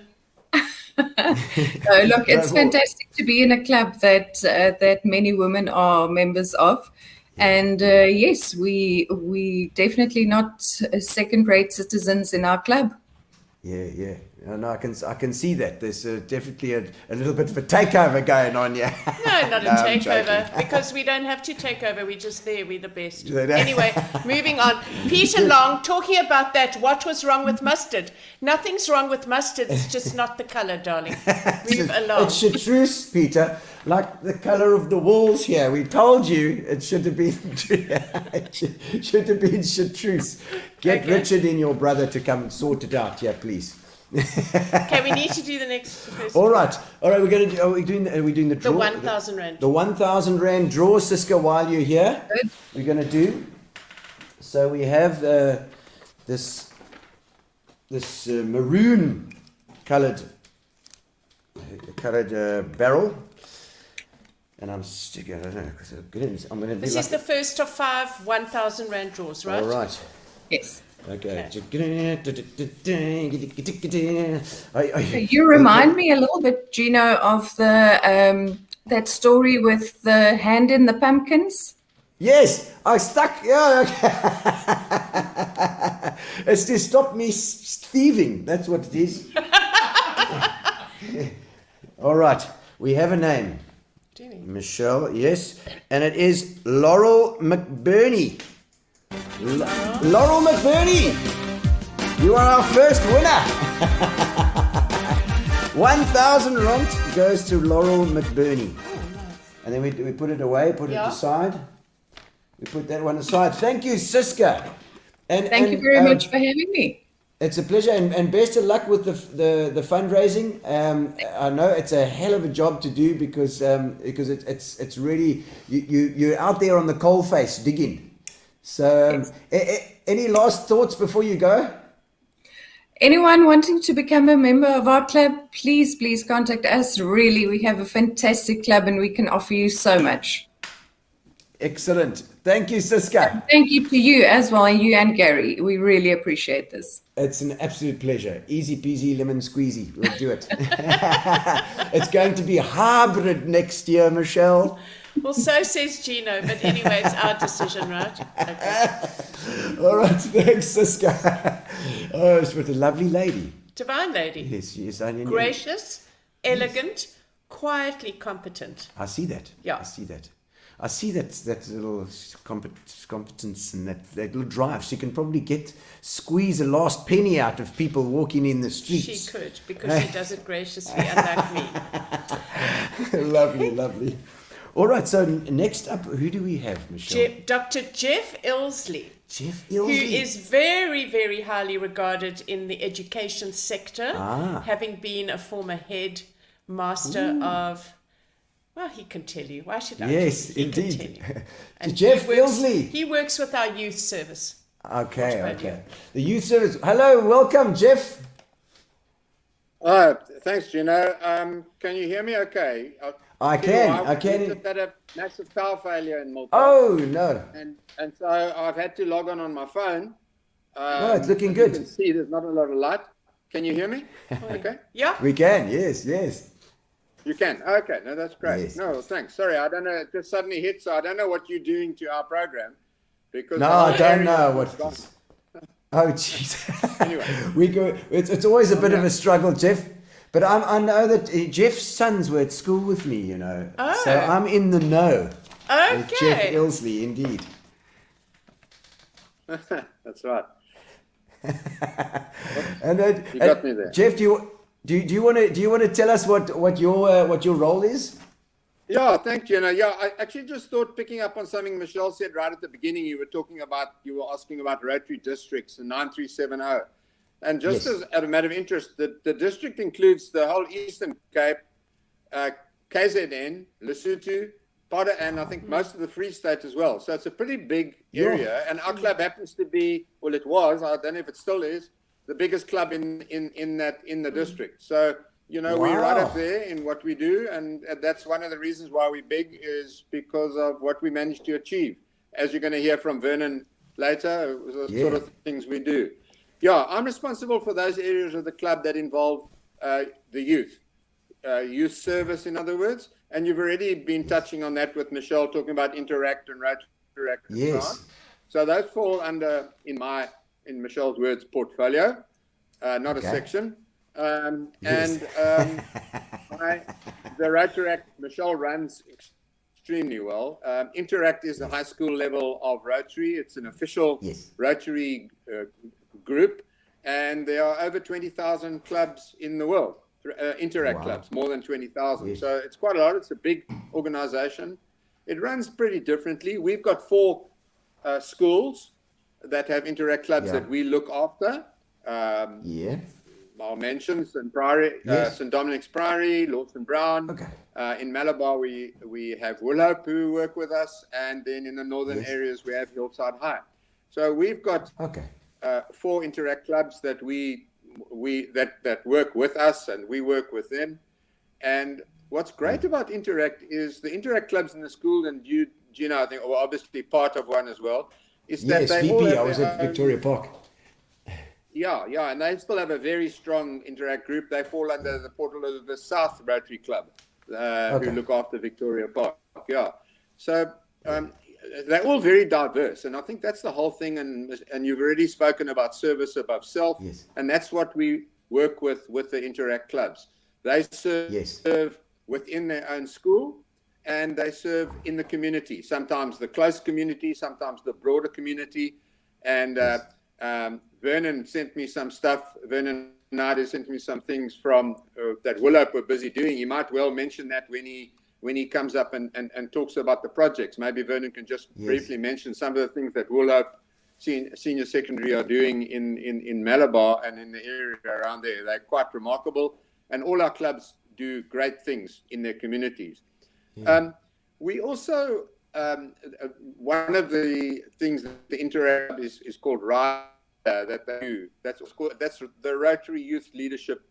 Look, it's fantastic to be in a club that many women are members of, and yes, we definitely not second-rate citizens in our club. Yeah. No, I can see that. There's definitely a little bit of a takeover going on. Yeah. No, not a I'm takeover, joking. because we don't have to take over. We're just there. We're the best. Yeah. Anyway, moving on. Peter Long, talking about that, what was wrong with mustard? Nothing's wrong with mustard. It's just not the colour, darling. Move along. It's chartreuse, Peter, like the colour of the walls here. We told you it should have been chartreuse. Get Okay. Richard and your brother to come sort it out. Yeah, please. Okay, we need to do the first. All right. Are we doing the The draw? 1,000 rand. The 1,000 rand draw, Cisca, while you're here. Good. We're going to do. So we have this maroon coloured barrel, and I'm sticking. I don't know because I'm going to. This is the first of 5 1,000 rand draws, right? All right. Yes. Okay. You remind me a little bit, Gino, of the that story with the hand in the pumpkins. Yes, I stuck. Yeah, okay. It's to stop me thieving. That's what it is. All right, we have a name. Do we? Michelle, yes, and it is Laurel McBurney. Laurel McBurney, you are our first winner. 1,000 rand goes to Laurel McBurney. And then we put it away, put it aside. We put that one aside. Thank you, Cisca. Thank you very much for having me. It's a pleasure, and best of luck with the fundraising. I know it's a hell of a job to do because it's really you're out there on the coalface digging. So, any last thoughts before you go? Anyone wanting to become a member of our club, please contact us. Really, we have a fantastic club and we can offer you so much. Excellent. Thank you, Cisca. Thank you to you as well, you and Gary. We really appreciate this. It's an absolute pleasure. Easy peasy, lemon squeezy. We'll do it. It's going to be hybrid next year, Michelle. Well, so says Gino, but anyway, it's our decision, right? Okay. All right, thanks, Cisca. Oh, it's what a lovely lady. Divine lady. Yes, I knew. Gracious, elegant, quietly competent. I see that. Yeah. I see that. I see that little competence and that little drive. She can probably squeeze a last penny out of people walking in the streets. She could, because she does it graciously, unlike me. Lovely. All right, so next up, who do we have, Michelle? Dr. Jeff Ilsley. Jeff Who Ilsley. is very, very highly regarded in the education sector, having been a former head master of... Well, he can tell you. Why should I? Yes, He can indeed. tell you. And Jeff he works- Ilsley. He works with our youth service. Okay. you? The youth service. Hello, welcome, Jeff. Thanks, Gino. Can you hear me okay? I can. We've just had a massive power failure in Milton. Oh, no. And so I've had to log on my phone. Oh, it's looking as good. You can see there's not a lot of light. Can you hear me? Okay. Yeah. We can, yes. You can. Okay. No, that's great. Yes. No, thanks. Sorry, I don't know. It just suddenly hit, so I don't know what you're doing to our program. Because No, I don't know what it is. Oh, jeez. Anyway. It's always a bit of a struggle, Jeff. But I know that Jeff's sons were at school with me, you know. Oh. So I'm in the know. With Jeff Okay. Ilsley, indeed. That's right. And then, You got me there. Jeff, do you want to tell us what your role is? Yeah, thank you. Yeah, I actually just thought, picking up on something Michelle said right at the beginning, you were asking about Rotary districts and 9370. And just Yes. as a matter of interest, the district includes the whole Eastern Cape, KZN, Lesotho, and I think most of the Free State as well. So it's a pretty big area, and our club happens to be, well, it was, I don't know if it still is, the biggest club in the district. So, you know, we're right up there in what we do, and that's one of the reasons why we're big, is because of what we managed to achieve. As you're going to hear from Vernon later, the sort of things we do. Yeah, I'm responsible for those areas of the club that involve the youth service, in other words. And you've already been touching on that with Michelle, talking about Interact and Rotaract. Yes. So those fall under, in Michelle's words, portfolio, not a section. And the Rotaract, Michelle runs extremely well. Interact is the high school level of Rotary. It's an official Rotary group, and there are over 20,000 clubs in the world. Interact clubs, more than 20,000. So it's quite a lot. It's a big organization. It runs pretty differently. We've got 4 schools that have Interact clubs that we look after. I'll mention St. Dominic's Priory, Lawson Brown. In Malabar, we have Wilhope who work with us, and then in the northern areas we have Hillside High. So we've got 4 Interact clubs that that work with us, and we work with them. And what's great about Interact is the Interact clubs in the school, and you, Gino, I think, are obviously part of one as well, is that they all have I was at Victoria Park. Yeah, and they still have a very strong Interact group. They fall under the portal of the South Rotary Club, who look after Victoria Park. Yeah, so they're all very diverse, and I think that's the whole thing. And you've already spoken about service above self, and that's what we work with the Interact clubs. They serve within their own school, and they serve in the community. Sometimes the close community, sometimes the broader community. And Vernon sent me some stuff. Vernon Naidoo sent me some things from that Wilhope were busy doing. He might well mention that when he comes up and talks about the projects. Maybe Vernon can just briefly mention some of the things that Wilhope Senior Secondary are doing in Malabar and in the area around there. They're quite remarkable, and all our clubs do great things in their communities. We also, one of the things that the Interact is called RIDA, that they do. That's the Rotary Youth Leadership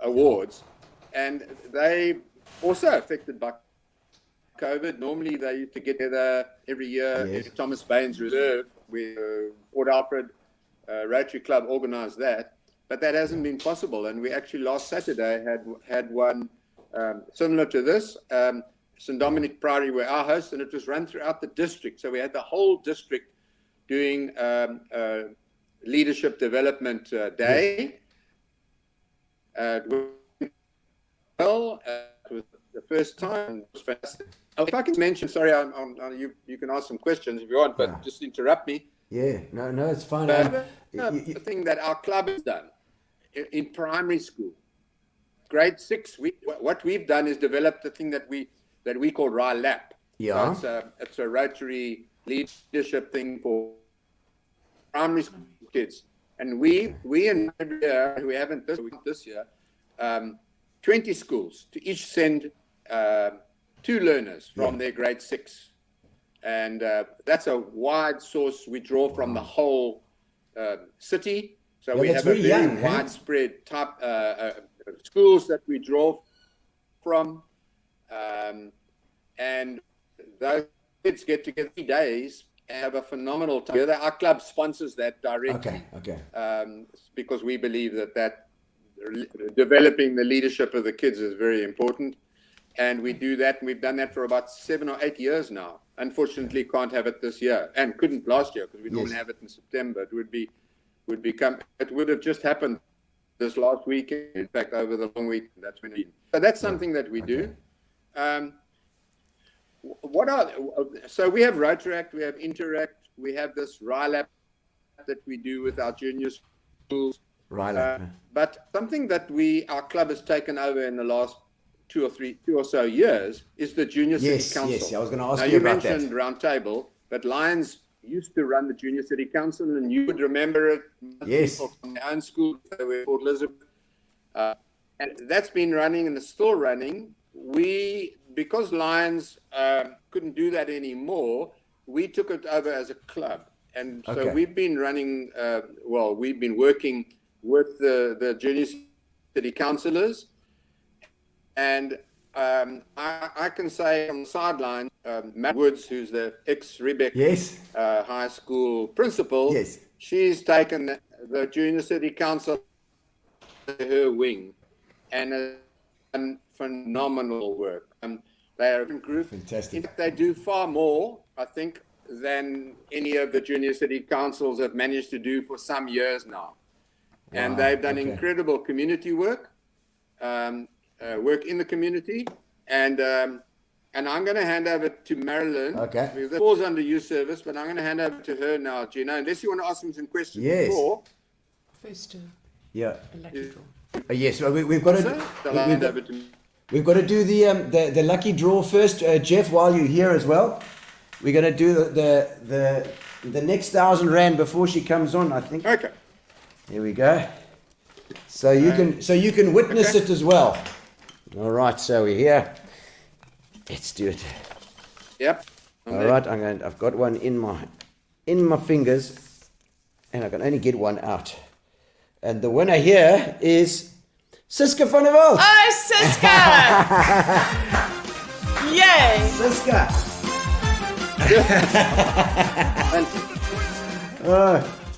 Awards, and they also affected by COVID. Normally they used to get together every year at Thomas Baines Reserve, where Port Alfred Rotary Club organised that, but that hasn't been possible. And we actually last Saturday had one similar to this. St. Dominic Priory were our host, and it was run throughout the district. So we had the whole district doing leadership development day. It was the first time. It was fantastic. If I can mention, sorry, you can ask some questions if you want, but just interrupt me. No, it's fine. The thing that our club has done in primary school, grade 6, what we've done is developed the thing that we call RILAP. So it's a Rotary leadership thing for primary school kids, and we in every year, we haven't this year, 20 schools to each send 2 learners from their grade 6, and that's a wide source. We draw from the whole city, so we have a very widespread type schools that we draw from, and those kids get together 3 days and have a phenomenal time together. Our club sponsors that directly, because we believe that developing the leadership of the kids is very important, and we do that, and we've done that for about 7 or 8 years now. Unfortunately, can't have it this year, and couldn't last year because we normally have it in September. It would have just happened this last weekend. In fact, over the long week, that's when. So that's something that we do. So we have Rotaract, we have Interact, we have this RILAP that we do with our junior schools. But something that our club has taken over in the last 2 or so years is the Junior City Council. Yes, I was going to ask you about that. You mentioned Round Table, but Lions used to run the Junior City Council, and you would remember it. People from their own school, they were Port Elizabeth. And that's been running and is still running because Lions couldn't do that anymore, we took it over as a club. And so we've been running, we've been working with the junior city councillors. And I can say on the sideline, Matt Woods, who's the ex-Riebeck High School principal, she's taken the junior city council to her wing and done phenomenal work. They are a group. Fantastic. In fact, they do far more, I think, than any of the junior city councils have managed to do for some years now. And they've done incredible community work, work in the community. And I'm going to hand over to Marilyn. Okay. Because it falls under youth service, but I'm going to hand over to her now, Gino, unless you want to ask him some questions before. First, Yeah. a lucky draw. Yes, well, we've got to. Shall I hand over to We've got to do the lucky draw first, Jeff. While you're here as well, we're going to do the next R1,000 before she comes on. I think. Okay. Here we go. So you can witness it as well. All right. So we're here. Let's do it. Yep. All right. I've got one in my fingers, and I can only get one out. And the winner here is Cisca van der Walt. Oh, Cisca! Yay! Cisca.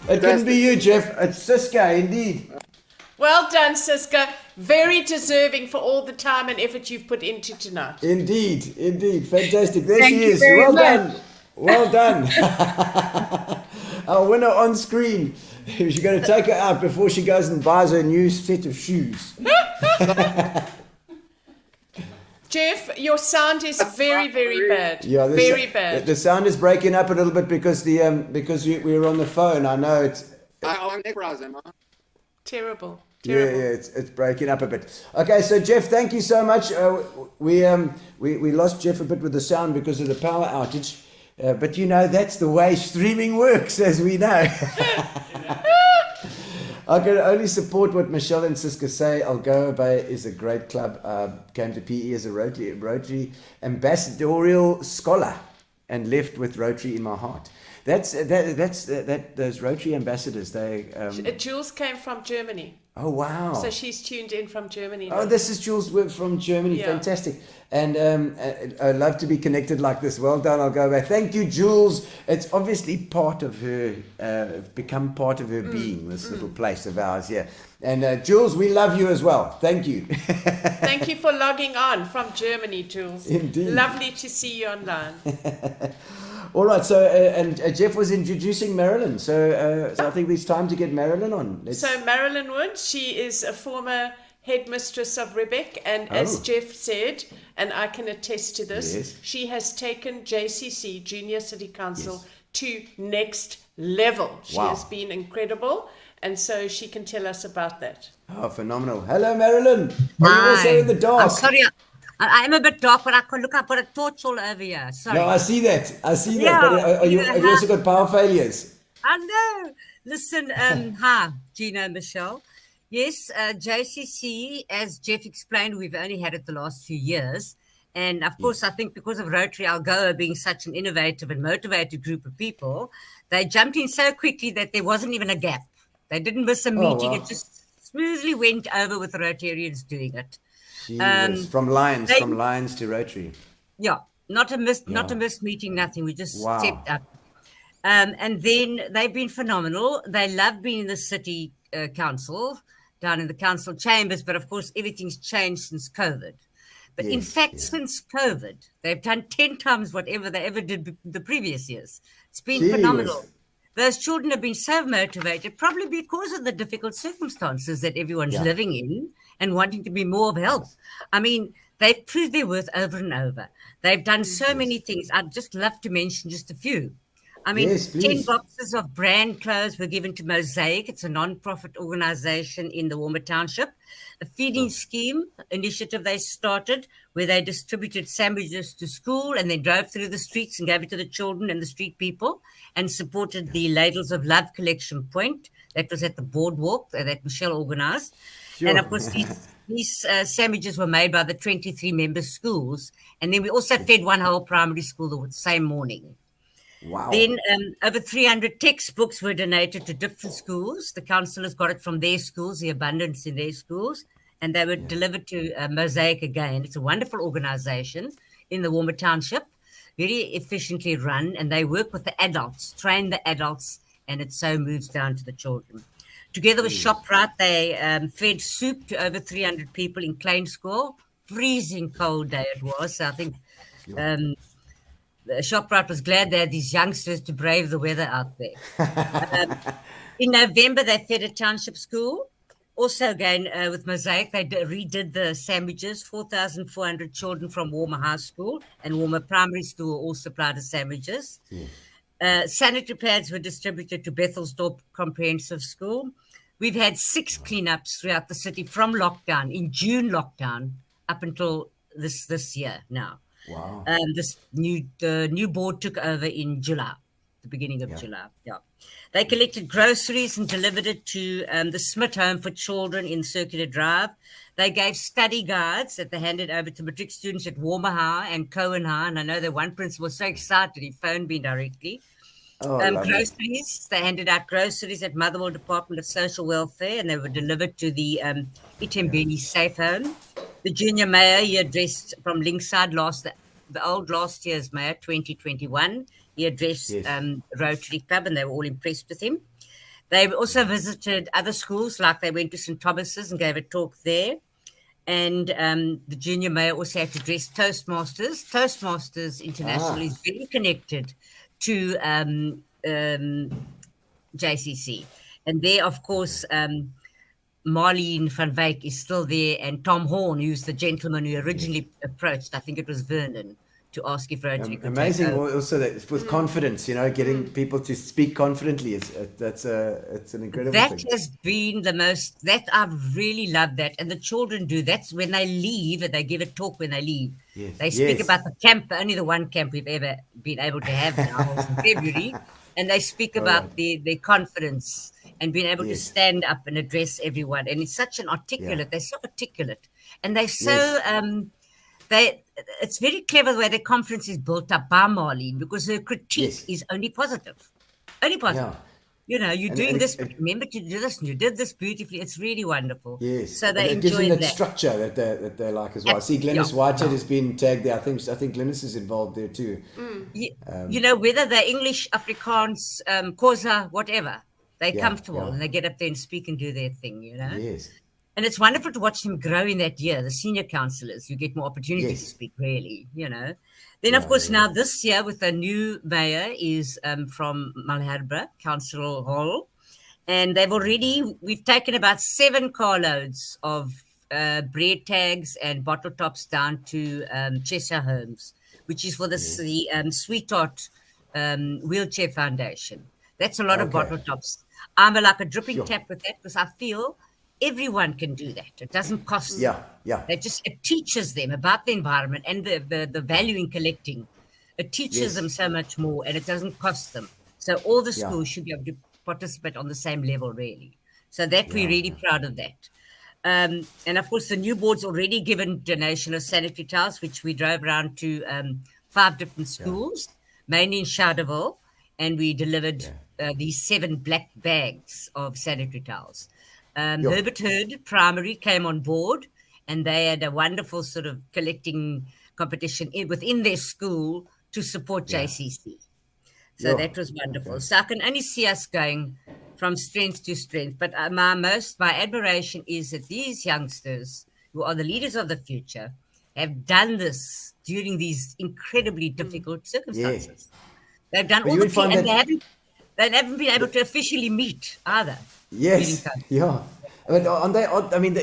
It couldn't be you, Jeff. It's Cisca, indeed. Well done, Cisca. Very deserving for all the time and effort you've put into tonight. Indeed. Fantastic. There Thank she you is. very Well much. done. Well done. Our winner on screen. She's going to take her out before she goes and buys her new set of shoes. Jeff, your sound is very, very bad. Yeah, very bad. The sound is breaking up a little bit because we were on the phone. I know it's. I'm surprised, am I? Terrible. Yeah, it's breaking up a bit. Okay, so Jeff, thank you so much. We lost Jeff a bit with the sound because of the power outage, but you know that's the way streaming works, as we know. I can only support what Michelle and Cisca say. Algoa Bay is a great club. Came to PE as a Rotary ambassadorial scholar, and left with Rotary in my heart. That's those Rotary ambassadors. They Jules came from Germany. Oh wow! So she's tuned in from Germany now. Oh, this is Jules from Germany. Yeah. Fantastic. And I love to be connected like this. Well done, I'll go back. Thank you, Jules. It's obviously part of her, become part of her being, this little place of ours here. And Jules, we love you as well. Thank you. Thank you for logging on from Germany, Jules. Indeed. Lovely to see you online. All right, so and Jeff was introducing Marilyn. So I think it's time to get Marilyn on. So Marilyn Wood, she is a former headmistress of Riebeck, and as Jeff said, and I can attest to this, she has taken JCC, Junior City Council, to next level. She has been incredible, and so she can tell us about that. Oh, phenomenal. Hello, Marilyn. Are you also in the dark? I'm sorry, I am a bit dark, but I can look. I've got a torch all over here. Sorry. No, I see that. Yeah, But have you also got power failures? I know. Listen, hi, Gino and Michelle. Yes, JCC, as Jeff explained, we've only had it the last few years. And of course, I think because of Rotary Algoa being such an innovative and motivated group of people, they jumped in so quickly that there wasn't even a gap. They didn't miss a meeting. It just smoothly went over with the Rotarians doing it. From Lions to Rotary. Yeah, not a missed meeting, nothing. We just stepped up. And then they've been phenomenal. They love being in the city council, down in the council chambers, but of course everything's changed since COVID. But in fact, since COVID, they've done 10 times whatever they ever did the previous years. It's been phenomenal. Those children have been so motivated, probably because of the difficult circumstances that everyone's living in and wanting to be more of help. I mean, they've proved their worth over and over. They've done so many things. I'd just love to mention just a few. I mean, 10 boxes of brand clothes were given to Mosaic. It's a non-profit organization in the Warmer Township. A feeding scheme initiative they started where they distributed sandwiches to school and then drove through the streets and gave it to the children and the street people and supported the Ladles of Love collection point that was at the boardwalk that Michelle organized. And of course, these sandwiches were made by the 23 member schools. And then we also fed one whole primary school the same morning. Wow. Then over 300 textbooks were donated to different schools. The councillors got it from their schools, the abundance in their schools, and they were delivered to Mosaic again. It's a wonderful organization in the Warmer Township, very efficiently run, and they work with the adults, train the adults, and it so moves down to the children. Together with ShopRite, they fed soup to over 300 people in Klein School. Freezing cold day it was. So I think ShopRite was glad they had these youngsters to brave the weather out there. In November, they fed a township school. Also, again, with Mosaic, they redid the sandwiches. 4,400 children from Warmer High School and Warmer Primary School all supplied the sandwiches. Sanitary pads were distributed to Bethelsdorp Comprehensive School. We've had 6 cleanups throughout the city from lockdown, in June lockdown, up until this year now. Wow. The new board took over in July, the beginning of July. Yeah. They collected groceries and delivered it to the Smith Home for Children in Circular Drive. They gave study guides that they handed over to matric students at Warmer High and Cohen High. And I know that one principal was so excited, he phoned me directly. Groceries, they handed out groceries at Motherwell Department of Social Welfare, and they were delivered to the Itembeni Safe Home. The junior mayor, he addressed from Linkside last year's mayor, 2021. He addressed Rotary Club, and they were all impressed with him. They also visited other schools, like they went to St. Thomas's and gave a talk there. And the junior mayor also had to address Toastmasters. Toastmasters International is very connected to JCC. And there, of course, Marlene van Wyk is still there, and Tom Horn, who's the gentleman who originally approached, I think it was Vernon, to ask if Rotary could amazing. take over. Also, that with confidence, getting people to speak confidently, it's an incredible thing. That has been the most, that I've really loved that. And the children do. That's when they leave, and they give a talk when they leave. Yes. They speak about the camp, only the one camp we've ever been able to have now, was in February. And they speak about their confidence and being able to stand up and address everyone. And it's such an articulate, they're so articulate. And they're so, it's very clever the way the conference is built up by Marlene, because her critique is only positive. Only positive. Yeah. You're doing this, but remember to do this, and you did this beautifully. It's really wonderful. Yes. So they it gives them enjoy that structure that they like as well. I see Glenys Whitehead has been tagged there. I think Glenys is involved there too. Whether they're English, Afrikaans, Xhosa, whatever, they're comfortable and they get up there and speak and do their thing, Yes. And it's wonderful to watch them grow in that year, the senior councillors. You get more opportunity to speak, really, Then, of course, now this year with the new mayor is from Malherbe, Council Hall. And we've taken about 7 carloads of bread tags and bottle tops down to Cheshire Homes, which is for the Sweetheart Wheelchair Foundation. That's a lot of bottle tops. I'm like a dripping tap with that, because I feel everyone can do that. It doesn't cost them. It teaches them about the environment and the value in collecting. It teaches them so much more, and it doesn't cost them. So all the schools should be able to participate on the same level, really. So that we're really proud of that. And of course, the new board's already given donation of sanitary towels, which we drove around to 5 different schools, mainly in Shadowville, and we delivered these 7 black bags of sanitary towels. Herbert Hurd Primary came on board, and they had a wonderful sort of collecting competition within their school to support JCC. So that was wonderful. So I can only see us going from strength to strength. But my admiration is that these youngsters, who are the leaders of the future, have done this during these incredibly difficult circumstances. They've done all the things, and they haven't been able to officially meet either. Yes, But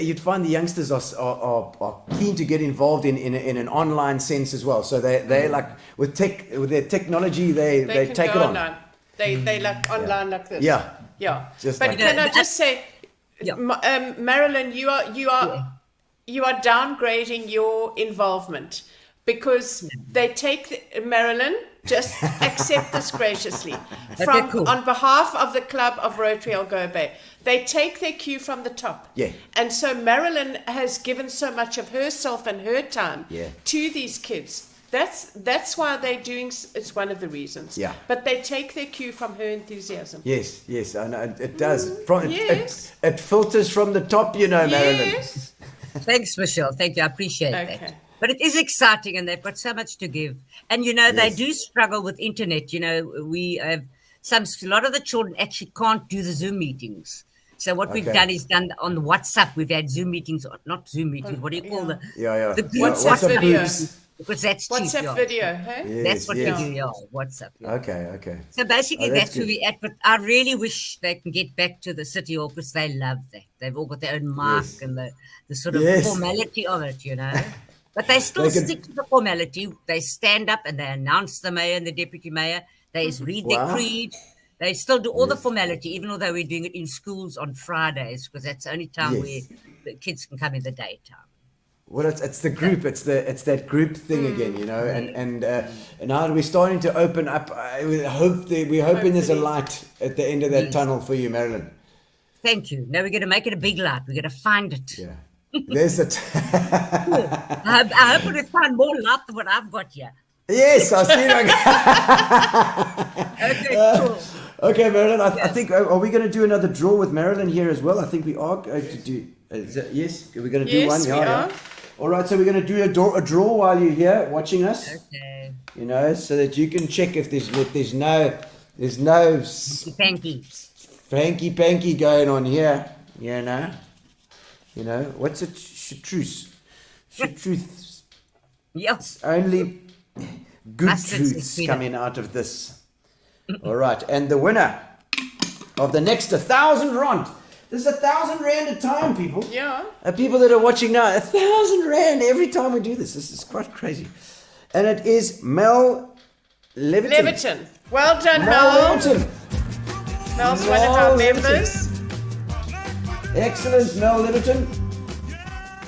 you'd find the youngsters are keen to get involved in an online sense as well. So they like with their technology, they take it on. Online. They like online like this. Yeah. But can I just say, Marilyn, you are downgrading your involvement, because they take Marilyn. Just accept this graciously. Okay, cool. On behalf of the Club of Rotary Algoa Bay, they take their cue from the top. Yeah. And so Marilyn has given so much of herself and her time to these kids. That's why they're doing. It's one of the reasons. Yeah. But they take their cue from her enthusiasm. Yes, I know it does. Yes. It filters from the top, Marilyn. Yes. Thanks, Michelle. Thank you. I appreciate that. But it is exciting, and they've got so much to give. And, they do struggle with internet. We have a lot of the children actually can't do the Zoom meetings. So what we've done is done on the WhatsApp. We've had Zoom meetings, not Zoom meetings. What do you call the WhatsApp video? Because that's cheap. WhatsApp video, hey? Yes, that's what we do, WhatsApp. Yeah. Okay. So basically, that's where we're at. But I really wish they can get back to the city hall because they love that. They've all got their own mic and the sort of formality of it, But they still stick to the formality. They stand up and they announce the mayor and the deputy mayor. They read their creed. They still do all the formality, even although we're doing it in schools on Fridays, because that's the only time where the kids can come in the daytime. Well, it's the group. It's that group thing again, And now we're starting to open up. We're hoping there's a light at the end of that tunnel for you, Marilyn. Thank you. Now we're going to make it a big light. We're going to find it. Yeah. There's a. I hope we'll find more light than what I've got here. Yes, I see. Okay, cool. Okay, Marilyn. I think are we going to do another draw with Marilyn here as well? I think we are going to do. Yes, we're going to do one. Yes, we are. All right, so we're going to do a draw while you're here watching us. Okay. So that you can check if there's no franky panky going on here. What's it? Chartreuse. Yes. Only good truths coming out of this. All right, and the winner of the next 1,000 rand. This is 1,000 rand a time, people. Yeah. People that are watching now, 1,000 rand every time we do this. This is quite crazy. And it is Mel Leviton. Well done, Mel. Leviton. Mel's one of our members. Excellent, Mel Leviton.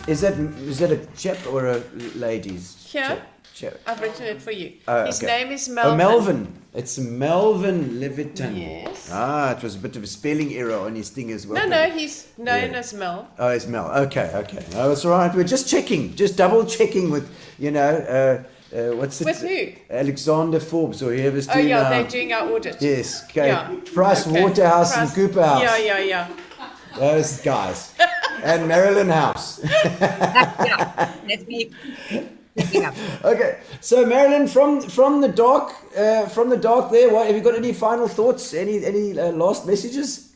Is that a chap or a ladies? Here. Chap. I've written it for you. Oh, His okay. name is Melvin. Oh, Melvin. It's Melvin Leviton. Yes. It was a bit of a spelling error on his thing as well. No, he's known as Mel. Oh, it's Mel. Okay. No, that's all right. We're just checking, just double checking with, what's it? With who? Alexander Forbes or whoever's doing they're doing our audit. Yes. Okay. Yeah. Price Waterhouse and Cooper House. Yeah. Those guys. And Marilyn House. Let me. Okay, so Marilyn, from the dark there, what have you got? Any final thoughts? Any last messages?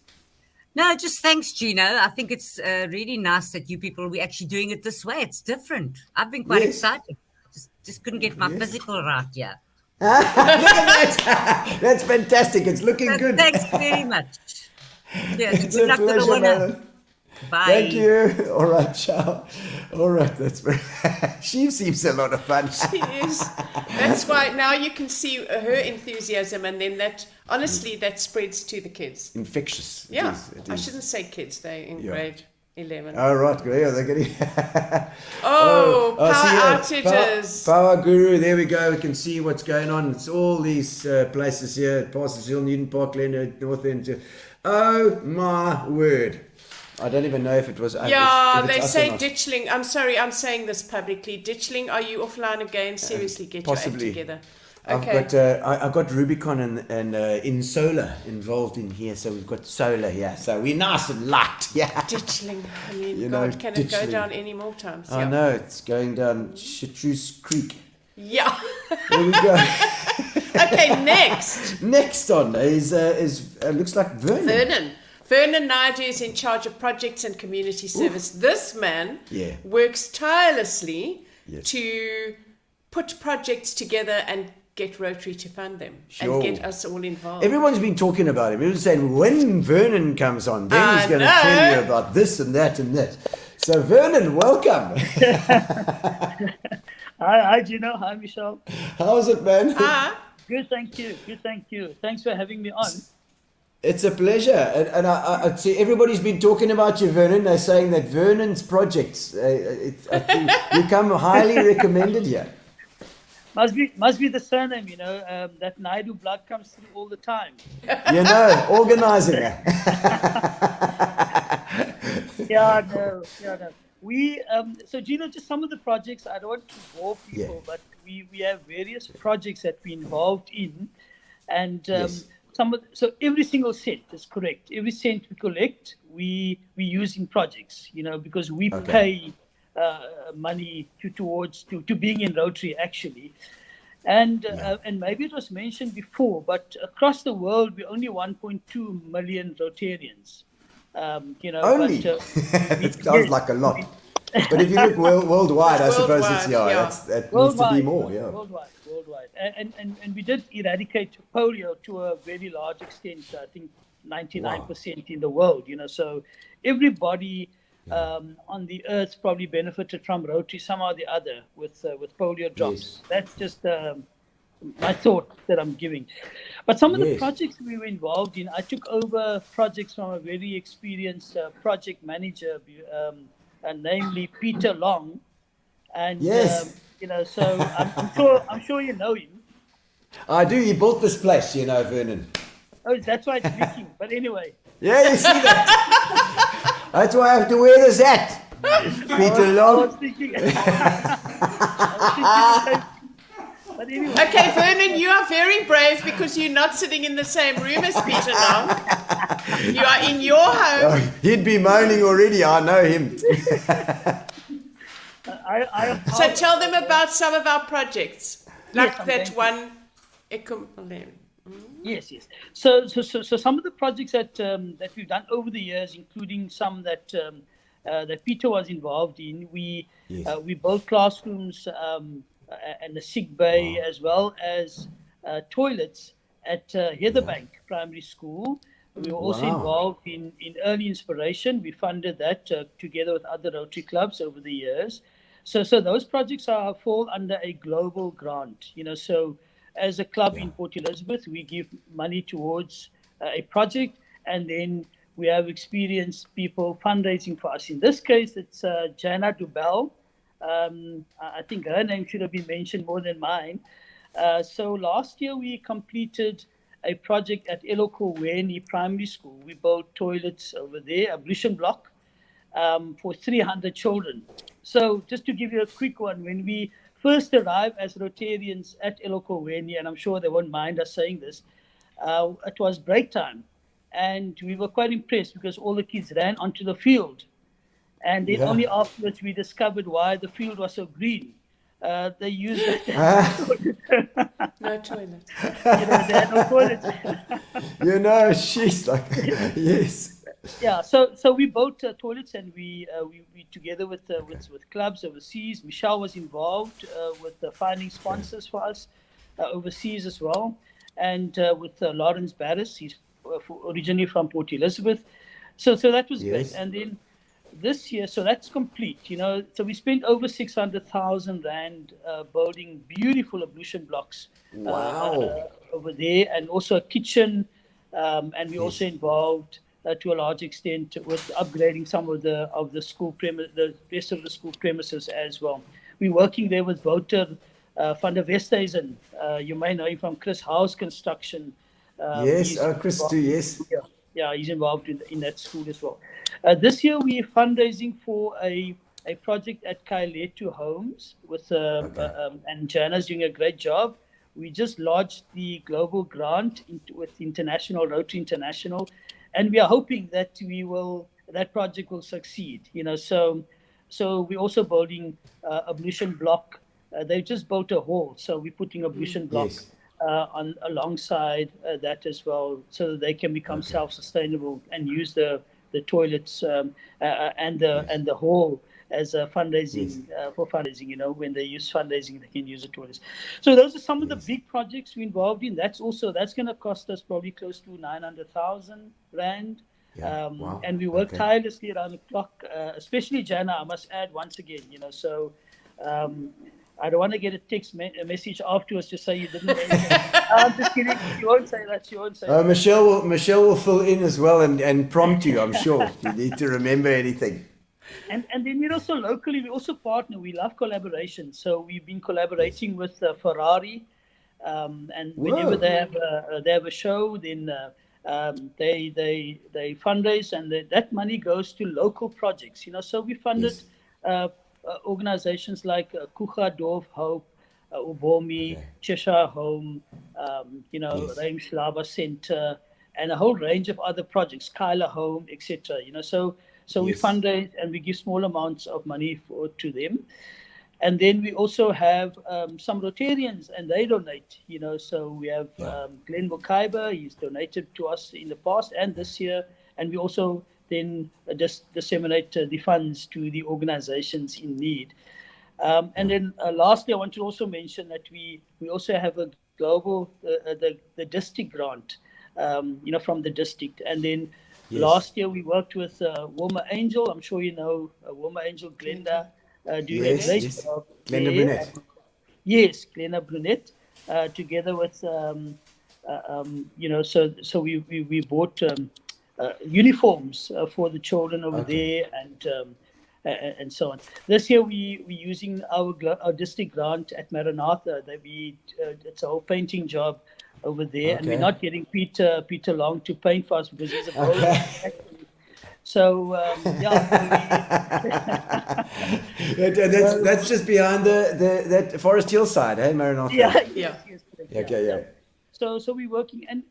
No, just thanks, Gino. I think it's really nice that you people we're actually doing it this way. It's different. I've been quite excited. Just couldn't get my physical right here. Look at that! That's fantastic. It's looking good. Thanks very much. Yes, It's good a luck to the pleasure, winner. Marilyn. Bye. Thank you. All right, ciao. All right, that's very. She seems a lot of fun. She is. That's why now you can see her enthusiasm, and then that spreads to the kids. Infectious. Yeah, it is. I shouldn't say kids. They're in grade 11. All right, great. Yeah, they're getting. Power see, outages. Power Guru. There we go. We can see what's going on. It's all these places here: Parsons Hill, Newton Park, Leonard, North End. Oh my word! I don't even know if it was. Yeah, they say Ditchling. I'm sorry, I'm saying this publicly. Ditchling, are you offline again? Seriously, get possibly. your act together. Okay. I've got Rubicon and in solar involved in here, so we've got solar here, so we're nice and light. Yeah. Ditchling. I mean, God, can it go down any more times? I know it's going down Chartreuse Creek. Yeah. There we go. Okay, next. Next on is looks like Vernon. Vernon Naidoo is in charge of projects and community service. This man works tirelessly to put projects together and get Rotary to fund them and get us all involved. Everyone's been talking about him. Everyone's saying when Vernon comes on, then he's going to tell you about this and that and that. So Vernon, welcome. Hi, Gino. Hi, Michelle. How's it, man? Good, thank you. Thanks for having me on. It's a pleasure. And I see everybody's been talking about you, Vernon. They're saying that Vernon's projects, you come highly recommended here. Must be the surname, that Naidoo blood comes through all the time. Organizing it. No. So Gino, just some of the projects, I don't want to bore people, but we have various projects that we're involved in. And so every single cent is correct. Every cent we collect, we use in projects, because we pay money towards being in Rotary actually. And maybe it was mentioned before, but across the world, we're only 1.2 million Rotarians. Only? It sounds like a lot. But if you look worldwide, I suppose it's, that needs to be more. Yeah. Worldwide. And we did eradicate polio to a very large extent, I think 99% in the world, so everybody on the earth probably benefited from Rotary somehow or the other with polio drops. Yes. That's just my thought that I'm giving. But some of the projects we were involved in, I took over projects from a very experienced project manager, namely Peter Long. And, so I'm sure you know him. I do. He built this place, Vernon. Oh, that's why it's leaking. But anyway. Yeah, you see that? That's why I have to wear this hat. Peter Long. I was thinking but anyway. Okay, Vernon, you are very brave because you're not sitting in the same room as Peter Long. You are in your home. Oh, he'd be moaning already. I know him. So tell them about some of our projects, like that one. Yes. So some of the projects that we've done over the years, including some that Peter was involved in, we built classrooms and a sick bay, as well as toilets at Heatherbank Primary School. We were also involved in early inspiration. We funded that together with other Rotary clubs over the years. So those projects fall under a global grant. So as a club in Port Elizabeth, we give money towards a project, and then we have experienced people fundraising for us. In this case, it's Gianna Doubel. I think her name should have been mentioned more than mine. So last year we completed a project at Ilsley Primary School. We built toilets over there, ablution block, for 300 children. So just to give you a quick one, when we first arrived as Rotarians at Ilsley, and I'm sure they won't mind us saying this, it was break time. And we were quite impressed because all the kids ran onto the field. And then only afterwards we discovered why the field was so green. They used no toilet. They had no toilets. She's like, yes. Yeah, so we built toilets, and we together with clubs overseas. Michelle was involved with finding sponsors for us overseas as well, and with Lawrence Barris. He's originally from Port Elizabeth, so that was great. And then this year, so that's complete. So we spent over 600,000 rand building beautiful ablution blocks over there, and also a kitchen, and we also involved. To a large extent, with upgrading some of the school the rest of the school premises as well. We're working there with Wouter van der Westhuizen. You may know him from Chris House Construction. Chris too. Yes. Yeah, he's involved in that school as well. This year we're fundraising for a project at Kailetu Homes with and Gianna's doing a great job. We just lodged the global grant with International Rotary International. And we are hoping that that project will succeed. So we're also building ablution block. They've just built a hall, so we're putting ablution block on alongside that as well, so that they can become self-sustainable and use the toilets and the hall as a fundraising for fundraising. When they use fundraising, they can use the toilets. So those are some of the big projects we're involved in. That's going to cost us probably close to 900,000 rand. And we work tirelessly around the clock, especially Gianna, I must add once again. So I don't want to get a message afterwards to say you didn't. I'm just kidding. She won't say that. She won't say that. Michelle will fill in as well and prompt you. I'm sure you need to remember anything. And then we're also locally, we also partner. We love collaboration. So we've been collaborating with Ferrari, and whenever they have a show, then they fundraise, and that money goes to local projects. So we funded organizations like Kucha, Dorf, Hope, Ubomi, Cheshire Home, Reims Lava Center, and a whole range of other projects, Kyla Home, etc. So we fundraise and we give small amounts of money to them. And then we also have some Rotarians, and they donate, so we have Glenn Mokaiba, he's donated to us in the past and this year, and we also then disseminate the funds to the organizations in need. And then lastly, I want to also mention that we also have a global, the district grant, from the district. And then last year we worked with Warmer Angel. I'm sure you know Warmer Angel, Glenda, doing a great job. Glenda Brunette. Yes, Glenda Brunette, together with, so we bought uniforms for the children over there, and so on. This year we're using our district grant at Maranatha. It's a whole painting job over there, and we're not getting Peter Long to paint for us because he's a bowler. So that's just behind that Forest Hill side, hey, Maranatha? Yes, So we're working, and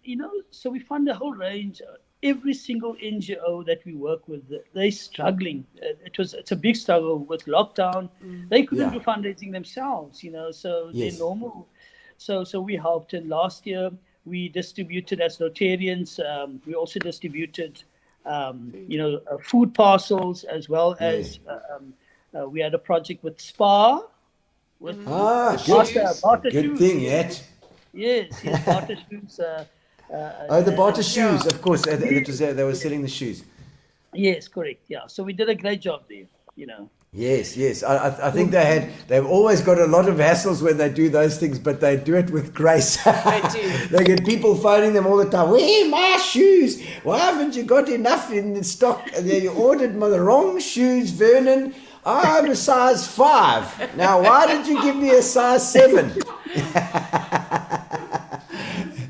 so we fund a whole range. Every single NGO that we work with, they're struggling. It's a big struggle with lockdown. They couldn't do fundraising themselves, so they're normal. So we helped. And last year we distributed as Rotarians. We also distributed, food parcels, as well as we had a project with Spa. With good thing, yet. Yes, barter shoes. The barter shoes, of course. They were selling the shoes. Yes, correct. Yeah, so we did a great job there. Yes. I think they've always got a lot of hassles when they do those things, but they do it with grace. They do. They get people phoning them all the time. Where are my shoes? Why haven't you got enough in stock? And then you ordered the wrong shoes, Vernon. I'm a size 5. Now, why did you give me a size 7?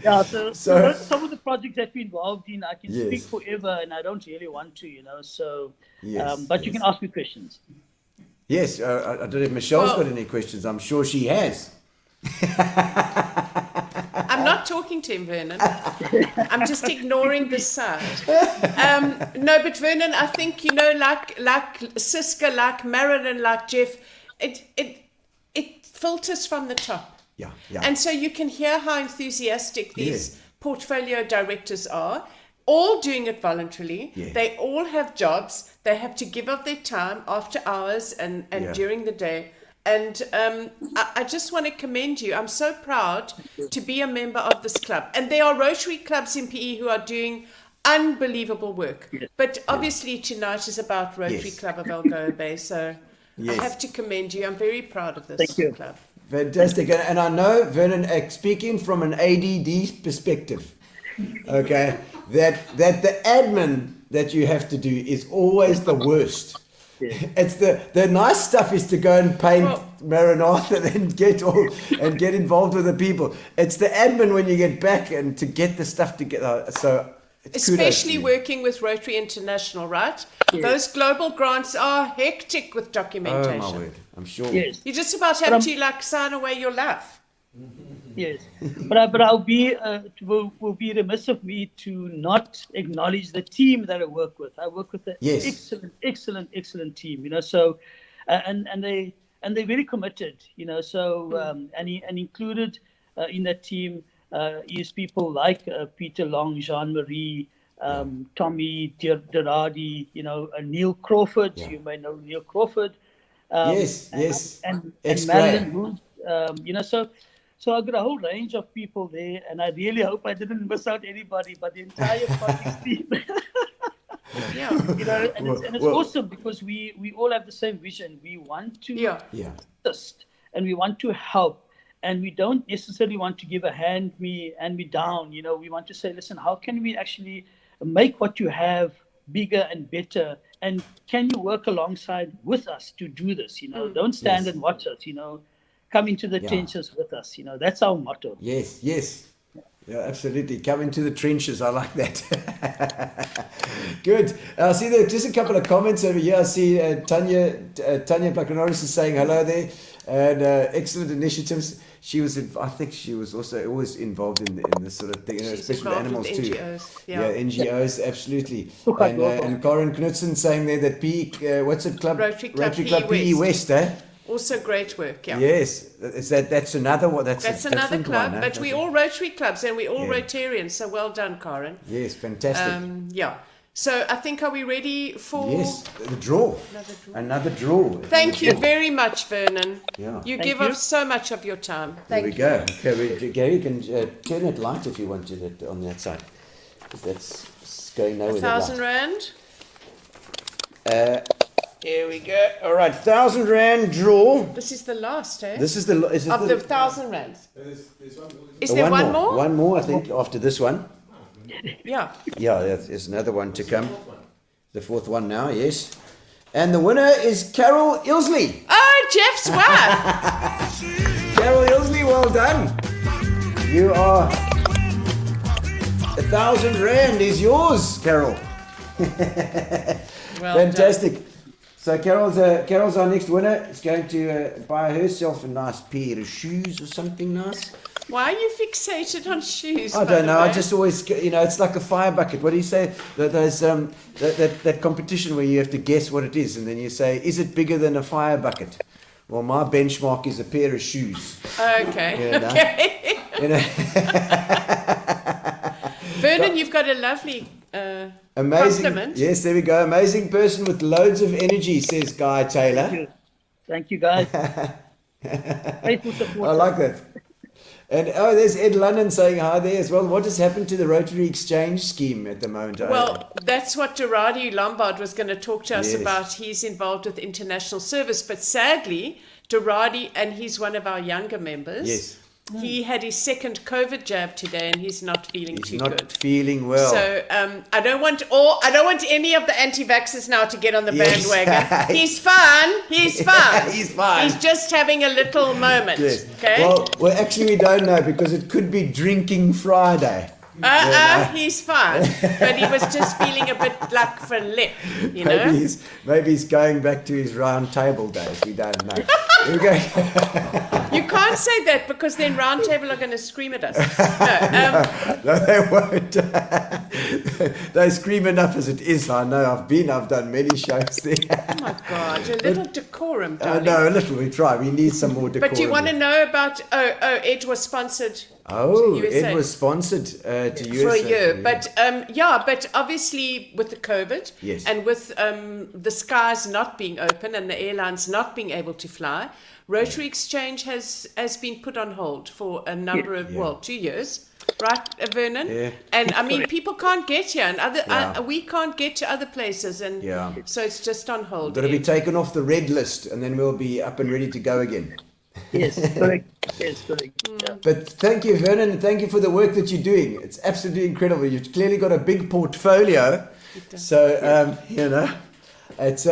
Yeah, so some of the projects that we're involved in, I can speak forever, and I don't really want to, So, but you can ask me questions. Yes, I don't know if Michelle's got any questions. I'm sure she has. I'm not talking to him, Vernon. I'm just ignoring this side. No, but Vernon, I think, like Cisca, like Marilyn, like Jeff, it filters from the top. Yeah. And so you can hear how enthusiastic these portfolio directors are, all doing it voluntarily. Yeah. They all have jobs. They have to give up their time after hours and during the day. And I just want to commend you. I'm so proud to be a member of this club. And there are Rotary clubs in PE who are doing unbelievable work. Yes. But obviously tonight is about Rotary Club of Algoa Bay. So I have to commend you. I'm very proud of this club. Fantastic. And I know, Vernon, speaking from an ADD perspective, okay, that the admin that you have to do is always the worst. Yeah. It's the nice stuff is to go and paint Maranatha and get involved with the people. It's the admin when you get back and to get the stuff together. So especially working with Rotary International, right? Yes. Those global grants are hectic with documentation. Oh my word, I'm sure. Yes. You just about have to sign away your life. Yes, but I'll be will be remiss of me to not acknowledge the team that I work with. I work with an excellent team. So, and they're very committed. So and included in that team is people like Peter Long, Jean-Marie, Tommy Diradi, Neil Crawford. You may know Neil Crawford. Yes. And Marilyn, So I've got a whole range of people there, and I really hope I didn't miss out anybody, but the entire project team. And it's awesome because we all have the same vision. We want to assist, and we want to help, and we don't necessarily want to give a hand me down. We want to say, listen, how can we actually make what you have bigger and better and can you work alongside with us to do this? Don't stand and watch us. Come into the trenches with us. That's our motto. Yes. Yeah, absolutely. Come into the trenches. I like that. Good. I see there just a couple of comments over here. I see Tanya Blackanoris is saying hello there, and excellent initiatives. I think she was also always involved in this sort of thing, especially with animals too. NGOs. Yeah, NGOs, absolutely. And Karen Knudsen saying there that what's it club? Rotary Club PE West, eh? Also great work, yeah. Yes, that's another one. That's another club, one, but we're all Rotary clubs and we're all Rotarians. So well done, Karen. Yes, fantastic. Yeah. So I think, are we ready for the draw? Another draw. Thank you very much, Vernon. Yeah. You give us so much of your time. There we go. Okay, Gary, you can turn it light if you want to on that side. That's going nowhere. 1,000 rand. Here we go. All right, 1,000 rand draw. This is the last, eh? This is the of the 1,000 rands. Is there one more? One more, I think, after this one. Yeah. Yeah, there's another one to come. The fourth one now, yes. And the winner is Carol Ilsley. Oh, Jeff's wife. Carol Ilsley, well done. You are 1,000 rand is yours, Carol. Well Fantastic. Done. So Carol's our next winner. Is going to buy herself a nice pair of shoes or something nice. Why are you fixated on shoes? I don't know. I just always, it's like a fire bucket. What do you say? Those that competition where you have to guess what it is, and then you say, "Is it bigger than a fire bucket?" Well, my benchmark is a pair of shoes. Okay. Okay. Vernon, you've got a lovely amazing compliment. Yes, there we go. Amazing person with loads of energy, says Guy Taylor. Thank you guys. Faithful support. I like that. And there's Ed London saying hi there as well. What has happened to the Rotary Exchange scheme at the moment? Well, that's what Gerardi Lombard was going to talk to us about. He's involved with international service, but sadly, Gerardi, and he's one of our younger members. Yes. He had his second COVID jab today, and he's not feeling too good. He's not feeling well. So I don't want any of the anti-vaxxers now to get on the bandwagon. He's fine. He's fine. He's fine. He's just having a little moment. Yes. Okay. Well, actually, we don't know because it could be Drinking Friday. He's fine, but he was just feeling a bit like for lip, Maybe he's going back to his round table days. We don't know. You can't say that because then round table are going to scream at us. No, they won't. They scream enough as it is. I know. I've done many shows there. Oh my God, a little decorum, darling. No, a little. We try. We need some more decorum. But you want to know about? Ed was sponsored. Oh, it was sponsored to USA. For a year. But but obviously with the COVID and with the skies not being open and the airlines not being able to fly, Rotary Exchange has been put on hold for a number of 2 years. Right, Vernon? Yeah. And I mean, people can't get here, and we can't get to other places, and so it's just on hold. Got to be taken off the red list, and then we'll be up and ready to go again. Yes, correct. Yes, correct. Yeah. But thank you, Vernon, and thank you for the work that you're doing. It's absolutely incredible. You've clearly got a big portfolio. So, it's.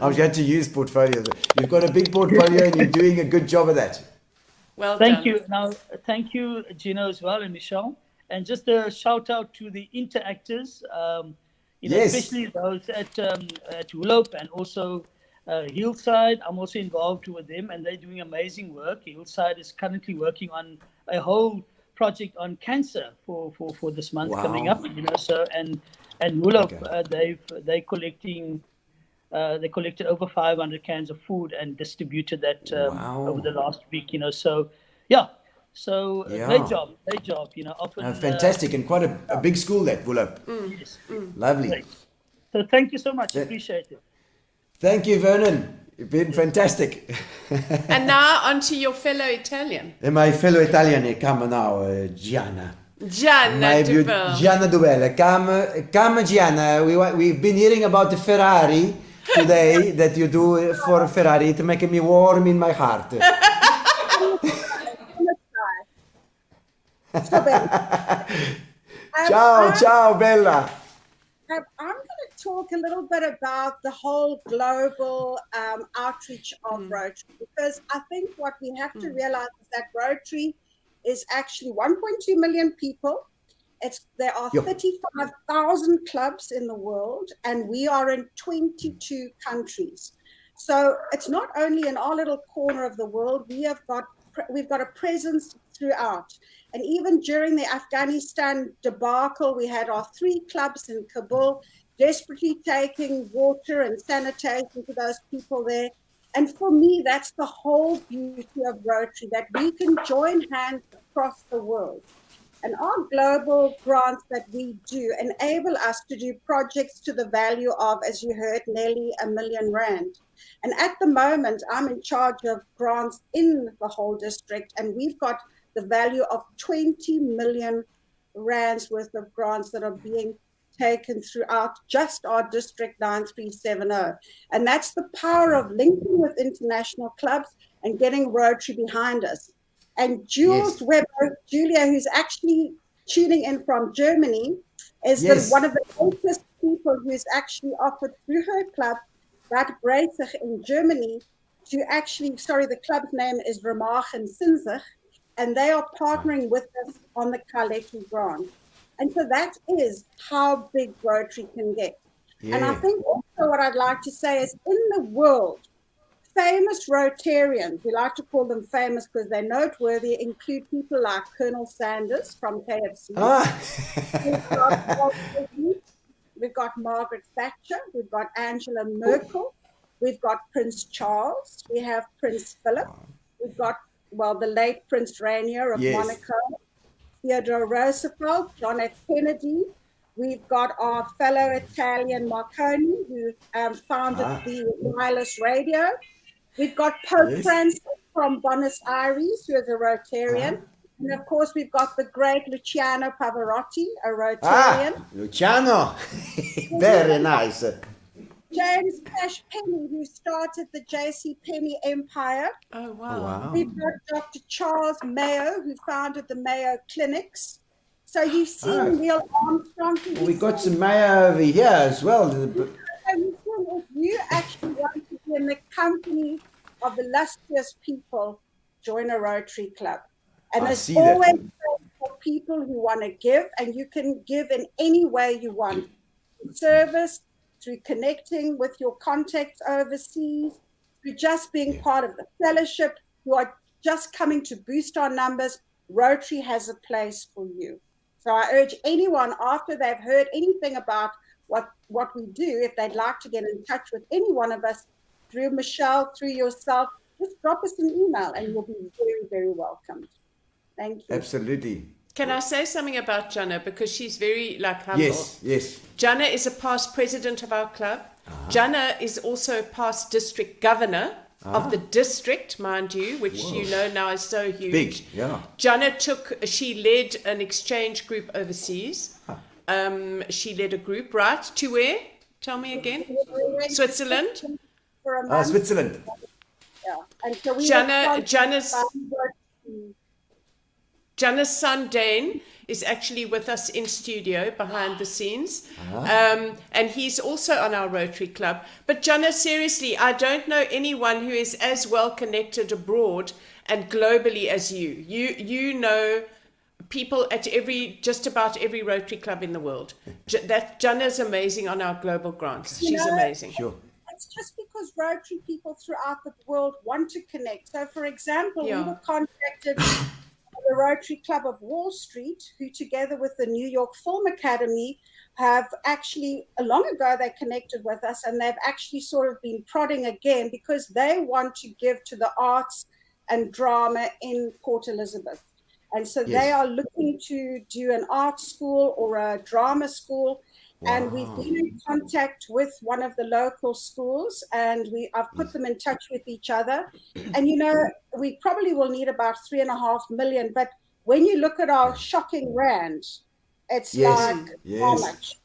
I'm going to use portfolio. You've got a big portfolio, and you're doing a good job of that. Well thank done. you. Now, thank you, Gino, as well, and Michelle. And just a shout out to the interactors, especially those at Walt and also Hillside. I'm also involved with them, and they're doing amazing work. Hillside is currently working on a whole project on cancer for this month coming up. So and Walt, they collected over 500 cans of food and distributed that over the last week. Great job. Often, fantastic, and quite a big school that Wulop. Yes. Lovely. Great. So thank you so much. Appreciate it. Thank you, Vernon. You've been fantastic. And now on to your fellow Italian. And my fellow Italian, come now, Gianna. Gianna Doubel. Gianna Doubel. Come, Gianna. We've been hearing about the Ferrari today that you do for Ferrari. It's making me warm in my heart. So, Bella. Ciao, Bella. I'm going to talk a little bit about the whole global outreach of Rotary, because I think what we have to realize is that Rotary is actually 1.2 million people. There are 35,000 clubs in the world, and we are in 22 countries. So it's not only in our little corner of the world, we've got a presence throughout. And even during the Afghanistan debacle, we had our 3 clubs in Kabul desperately taking water and sanitation to those people there. And for me, that's the whole beauty of Rotary, that we can join hands across the world. And our global grants that we do enable us to do projects to the value of, as you heard, nearly R1 million. And at the moment, I'm in charge of grants in the whole district, and we've got the value of 20 million rands worth of grants that are being taken throughout just our District 9370. And that's the power of linking with international clubs and getting Rotary behind us. And Jules Weber, Julia, who's actually tuning in from Germany, is one of the latest people who's actually offered through her club, Bad Breizig in Germany, to actually, the club's name is Ramach and Sinzig, and they are partnering with us on the Kaletu grant. And so that is how big Rotary can get. And I think also what I'd like to say is, in the world, famous Rotarians, we like to call them famous because they're noteworthy, include people like Colonel Sanders from KFC. We've got Margaret Thatcher. We've got Angela Merkel. We've got Prince Charles. We have Prince Philip. We've got, the late Prince Rainier of Monaco. Theodore Roosevelt, John F. Kennedy. We've got our fellow Italian Marconi, who founded the wireless radio. We've got Pope Francis from Buenos Aires, who is a Rotarian. And of course, we've got the great Luciano Pavarotti, a Rotarian. Luciano, very nice. James Cash Penny, who started the J.C. Penney Empire. Oh, wow. We've got Dr. Charles Mayo, who founded the Mayo Clinics. So you've seen Neil Armstrong. We got some Mayo over here as well. If you actually want to be in the company of illustrious people, join a Rotary Club. And there's always for people who want to give, and you can give in any way you want. Service, through connecting with your contacts overseas, through just being part of the fellowship, who are just coming to boost our numbers. Rotary has a place for you. So I urge anyone, after they've heard anything about what we do, if they'd like to get in touch with any one of us, through Michelle, through yourself, just drop us an email and you'll be very, very welcomed. Thank you. Absolutely. Can I say something about Gianna? Because she's very humble. Yes. Gianna is a past president of our club. Gianna is also a past district governor of the district, mind you, which you know now is so huge. Big, yeah. Gianna she led an exchange group overseas. She led a group, right? To where? Tell me again. Switzerland? Switzerland. Yeah. And so Gianna's son Dane is actually with us in studio behind the scenes, and he's also on our Rotary Club. But Gianna, seriously, I don't know anyone who is as well connected abroad and globally as you. You know people at just about every Rotary Club in the world. Gianna's amazing on our global grants. She's amazing. Sure. It's just because Rotary people throughout the world want to connect. So, for example, we were contacted the Rotary Club of Wall Street, who together with the New York Film Academy have actually, long ago, they connected with us, and they've actually sort of been prodding again because they want to give to the arts and drama in Port Elizabeth. And so they are looking to do an art school or a drama school. And we've been in contact with one of the local schools, and I've put them in touch with each other. And, we probably will need about 3.5 million. But when you look at our shocking rand, it's how much?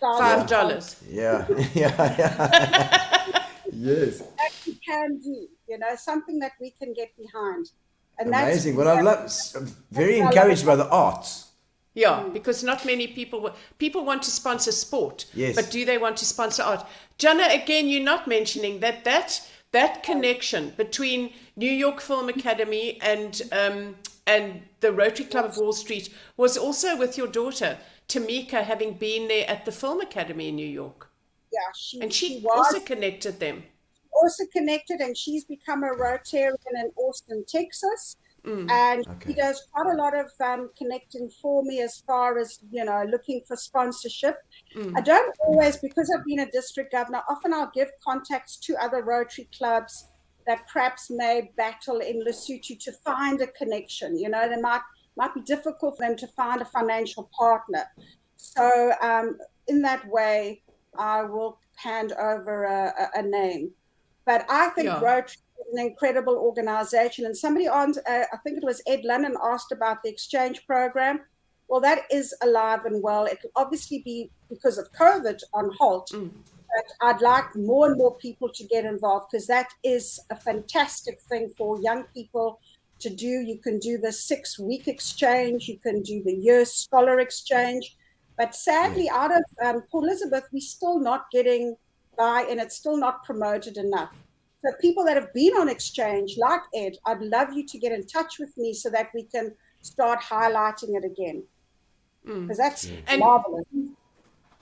$5. Yeah. Yes. That we can do, something that we can get behind. And amazing. Well, I'm very encouraged by the arts. Yeah, because not many people want to sponsor sport, Yes. but do they want to sponsor art? Gianna, again, you're not mentioning that connection between New York Film Academy and the Rotary Club of Wall Street was also with your daughter, Tamika, having been there at the Film Academy in New York. Yeah, she was also connected them. Also connected, and she's become a Rotarian in Austin, Texas. And she does quite a lot of connecting for me as far as, looking for sponsorship. I don't always, because I've been a district governor, often I'll give contacts to other Rotary clubs that perhaps may battle in Lesotho to find a connection. They might be difficult for them to find a financial partner. So in that way, I will hand over a name. But I think Rotary is an incredible organization. And somebody I think it was Ed Lennon, asked about the exchange program. Well, that is alive and well. It will obviously be, because of COVID, on halt. But I'd like more and more people to get involved, because that is a fantastic thing for young people to do. You can do the 6-week exchange. You can do the year scholar exchange. But sadly, out of Port Elizabeth, we're still not getting by, and it's still not promoted enough. So people that have been on exchange, like Ed, I'd love you to get in touch with me so that we can start highlighting it again. Because that's marvelous.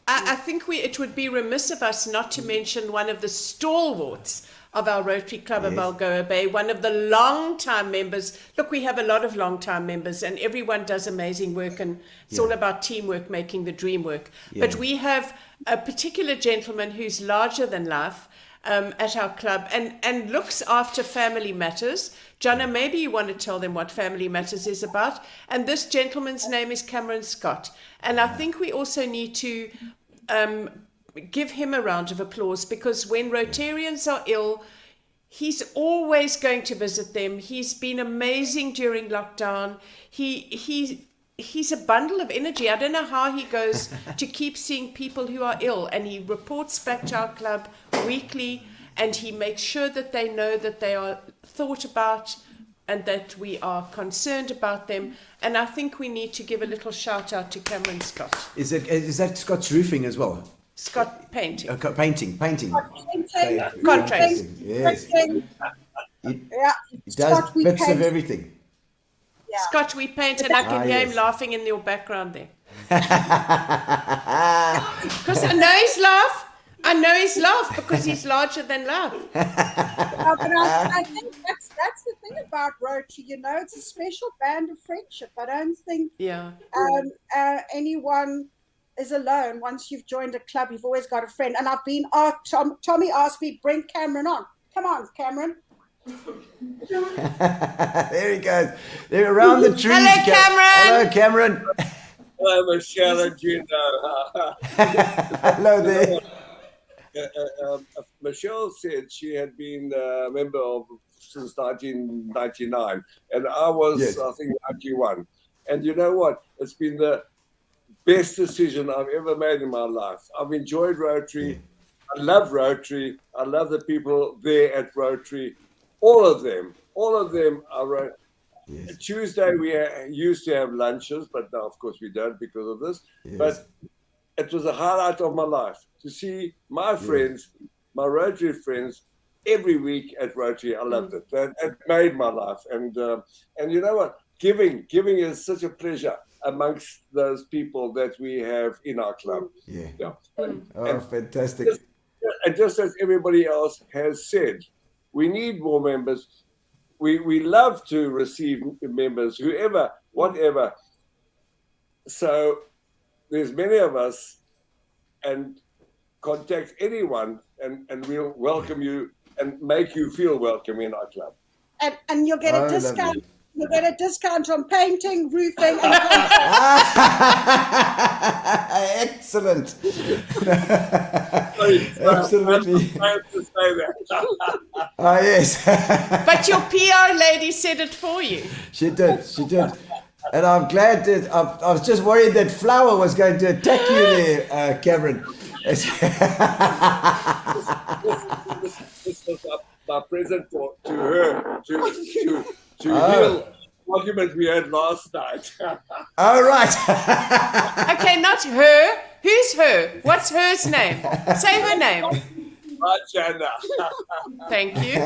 I think it would be remiss of us not to mention one of the stalwarts of our Rotary Club of Algoa Bay, one of the long-time members. Look, we have a lot of long-time members, and everyone does amazing work, and it's all about teamwork, making the dream work. But we have a particular gentleman who's larger than life at our club and looks after family matters. Gianna, maybe you want to tell them what Family Matters is about. And this gentleman's name is Cameron Scott. And I think we also need to give him a round of applause, because when Rotarians are ill, he's always going to visit them. He's been amazing during lockdown. He's a bundle of energy. I don't know how he goes to keep seeing people who are ill, and he reports back to our club weekly, and he makes sure that they know that they are thought about and that we are concerned about them. And I think we need to give a little shout out to Cameron Scott. Is that Scott's roofing as well? Scott painting. Painting. Contracts. Yes. He does bits of everything. Yeah. Scott, we paint, and I can hear him laughing in your background there. Because I know he's laugh because he's larger than life. But I think that's the thing about Rotary. It's a special band of friendship. I don't think anyone is alone. Once you've joined a club, you've always got a friend. And I've been Tommy asked me, bring Cameron on. Come on, Cameron. There he goes. They're around the trees. Hello, Cameron. Hello, Cameron. Hello, Michelle and Gino. Hello there. Michelle said she had been a member since 1999, and I was, I think, 91. And you know what? It's been the best decision I've ever made in my life. I've enjoyed Rotary. I love Rotary. I love the people there at Rotary. All of them are Rotary. Yes. Tuesday we used to have lunches, but now, of course, we don't because of this. Yes. But it was a highlight of my life to see my friends, my Rotary friends, every week at Rotary. I loved it. It made my life. And you know what? Giving is such a pleasure amongst those people that we have in our club. And fantastic. Just as everybody else has said, we need more members. We love to receive members, whoever, whatever. So there's many of us, and contact anyone, and we'll welcome you and make you feel welcome in our club. And you'll get a discount. You'll get a discount on painting, roofing, and excellent. Absolutely. Yes. But your PR lady said it for you. She did. And I'm glad that I was just worried that Flower was going to attack you there, Cameron. This was my present to her to heal argument we had last night. All right. Okay, not her. Who's her? What's her's name? Say her name. Gianna. Thank you.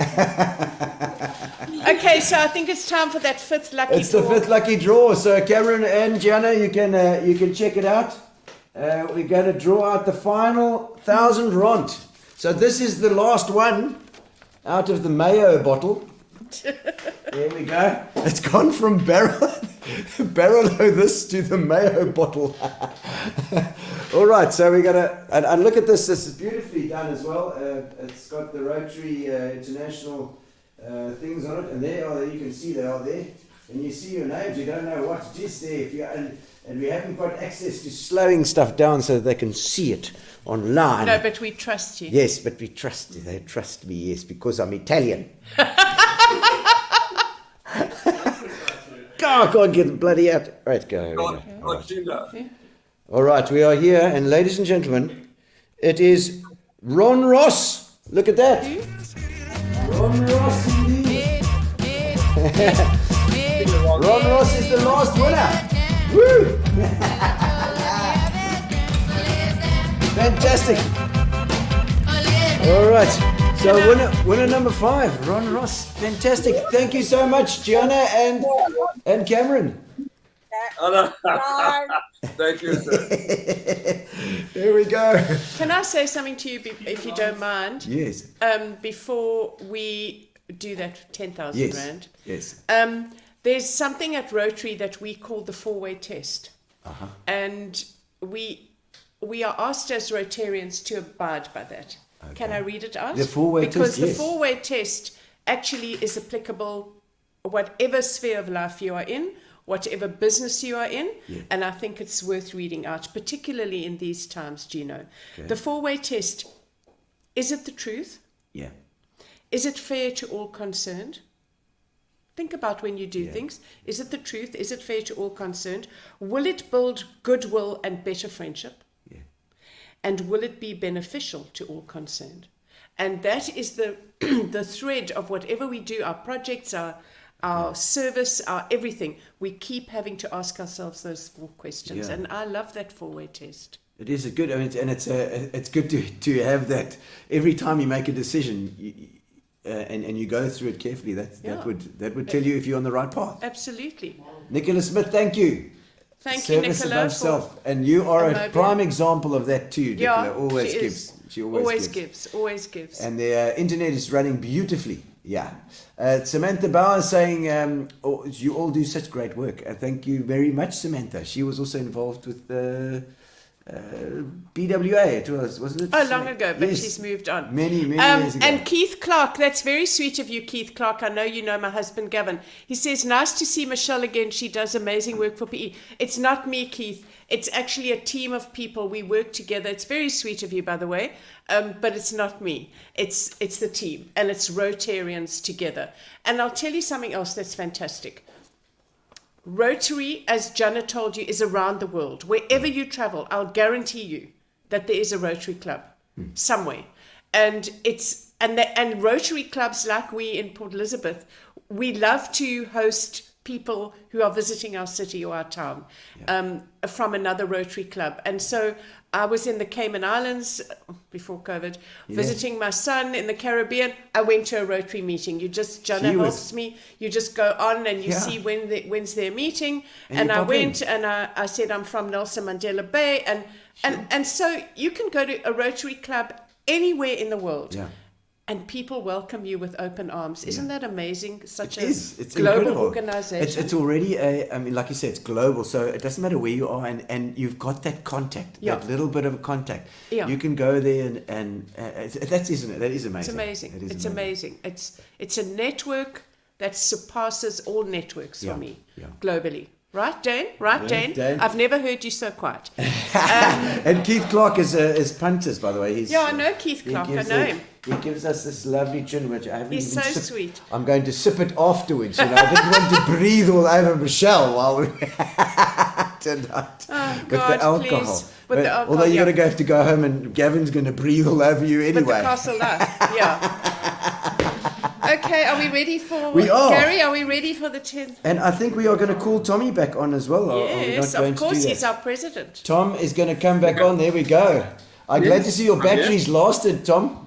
Okay, so I think it's time for that fifth lucky It's draw. the fifth lucky draw. So Cameron and Gianna, you can check it out. We're going to draw out the final 1,000 rand. So this is the last one out of the mayo bottle. There we go. It's gone from barrel this to the mayo bottle. All right, so we're gonna and look at this. This is beautifully done as well. It's got the Rotary International things on it, and there are. You can see they are there, and you see your names. You don't know what it is there. If you and we haven't got access to slowing stuff down so that they can see it online. No, but we trust you. Yes, but we trust you. They trust me, yes, because I'm Italian. God, I can't get the bloody out. Right, go. All right, we are here, and ladies and gentlemen, it is Ron Ross. Look at that. Ron Ross indeed. Ron Ross is the last winner. Woo! Fantastic. All right. So winner number 5, Ron Ross. Fantastic. Thank you so much, Gianna and Cameron. Thank you, sir. There we go. Can I say something to you, if you don't mind? Yes. Before we do that 10,000 Yes. rand. Yes. There's something at Rotary that we call the 4-way test. Uh-huh. And we are asked as Rotarians to abide by that. Okay. Can I read it out? The 4-way test, Because the yes. 4-way test actually is applicable whatever sphere of life you are in, whatever business you are in, and I think it's worth reading out, particularly in these times, Gino. Okay. The 4-way test, is it the truth? Yeah. Is it fair to all concerned? Think about when you do things. Is it the truth? Is it fair to all concerned? Will it build goodwill and better friendship? Yeah. And will it be beneficial to all concerned? And that is the the thread of whatever we do, our projects, our service, our everything. We keep having to ask ourselves those 4 questions. Yeah. And I love that 4-way test. It is a good, I mean, and it's good to have that every time you make a decision. And you go through it carefully. That would tell you if you're on the right path. Absolutely. Nicola Smith, thank you. Thank you, Service Nicola. above self, and you are a mobile. prime example of that too. Nicola Yeah, always she gives. is. She always gives. Always gives. And the internet is running beautifully. Yeah. Samantha Bauer saying, you all do such great work. Thank you very much, Samantha. She was also involved with BWA, it was, wasn't it? Oh, long ago, but Yes. she's moved on. Many years ago. And Keith Clark, that's very sweet of you, Keith Clark. I know you know my husband, Gavin. He says, nice to see Michelle again. She does amazing work for PE. It's not me, Keith. It's actually a team of people. We work together. It's very sweet of you, by the way. But it's not me. It's the team. And it's Rotarians together. And I'll tell you something else that's fantastic. Rotary, as Gianna told you, is around the world. Wherever you travel, I'll guarantee you that there is a Rotary Club somewhere. And and Rotary clubs like we in Port Elizabeth, we love to host people who are visiting our city or our town from another Rotary club. And so I was in the Cayman Islands before COVID, visiting my son in the Caribbean. I went to a Rotary meeting. Gianna helps me. You just go on and you see when's their meeting. And I went and I said, I'm from Nelson Mandela Bay. And so you can go to a Rotary club anywhere in the world. Yeah. And people welcome you with open arms. Isn't that amazing? It's global incredible. Organization. It's already I mean, like you said, it's global. So it doesn't matter where you are, and you've got that contact, that little bit of a contact. Yeah. You can go there and that's, isn't it? That is amazing. It's amazing. It's amazing. It's a network that surpasses all networks for me globally. Right, Dane? Right, Dane? I've never heard you so quiet. And Keith Clark is punters, by the way. I know Keith Clark. I know him. He gives us this lovely gin, which I haven't He's even so sipped. sweet. I'm going to sip it afterwards. I didn't want to breathe all over Michelle while we tonight Oh, with God, the alcohol. please. With the alcohol, although you're going to have to go home and Gavin's going to breathe all over you anyway. With the castle life, Okay, are we ready for We are. Gary? Are we ready for the 10th? And I think we are going to call Tommy back on as well. Are we Yes, not going of course, to do he's that? our president. Tom is going to come back on. There we go. I'm glad to see your batteries lasted, Tom.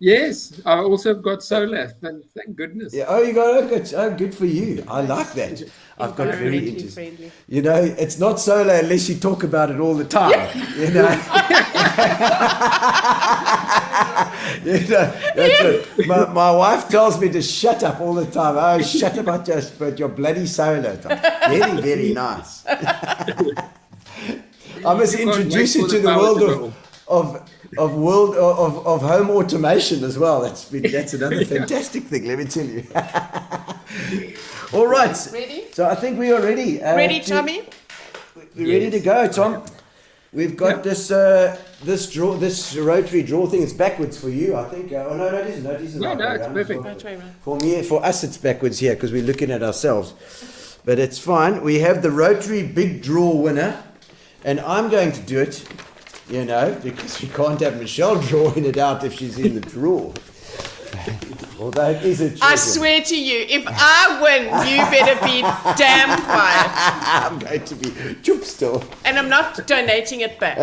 Yes, I also got solar. Thank goodness. Yeah. Oh, you got good. Oh, good for you. I like that. I've got very interesting. Friendly. You know, it's not solar unless you talk about it all the time. You know. You know, that's it. My wife tells me to shut up all the time. Oh, shut up about your bloody solar. Very, very nice. I must introduce you to the world of home automation as well. That's another fantastic thing. Let me tell you. All right. Ready? So I think we are ready. Ready, Tommy? We're ready to go, Tom. We've got this rotary draw thing. It's backwards for you, I think. Oh no, it isn't. It isn't. No, it's perfect. For me, for us, it's backwards here because we're looking at ourselves. But it's fine. We have the Rotary Big Draw winner, and I'm going to do it. You know, because we can't have Michelle drawing it out if she's in the draw. Although it is a children. I swear to you, if I win, you better be damn quiet. I'm going to be choop still. And I'm not donating it back.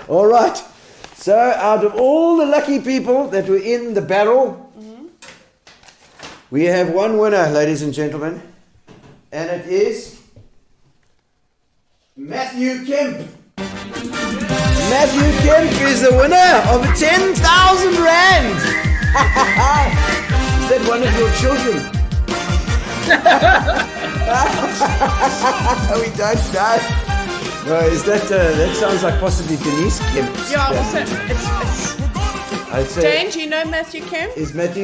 All right. So out of all the lucky people that were in the barrel, we have one winner, ladies and gentlemen. And it is Matthew Kemp. Matthew Kemp is the winner of 10,000 Rand. Is that one of your children? We don't know. No, is that sounds like possibly Denise Kemp. Yeah, also, I'd say, Jane, do you know Matthew Kemp? Is that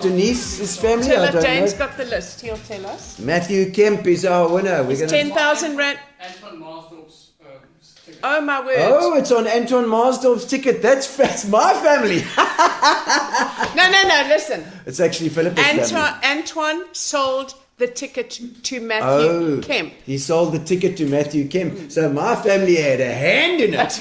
Denise's family? Tell I her, don't Jane's know. got the list. He'll tell us. Matthew Kemp is our winner. We're It's gonna... 10,000 Rand. Oh my word. Oh, it's on Anton Marsdorf's ticket. That's my family. No, listen. It's actually Philippa's family. Antoine sold the ticket to Matthew Kemp. He sold the ticket to Matthew Kemp. So my family had a hand in it.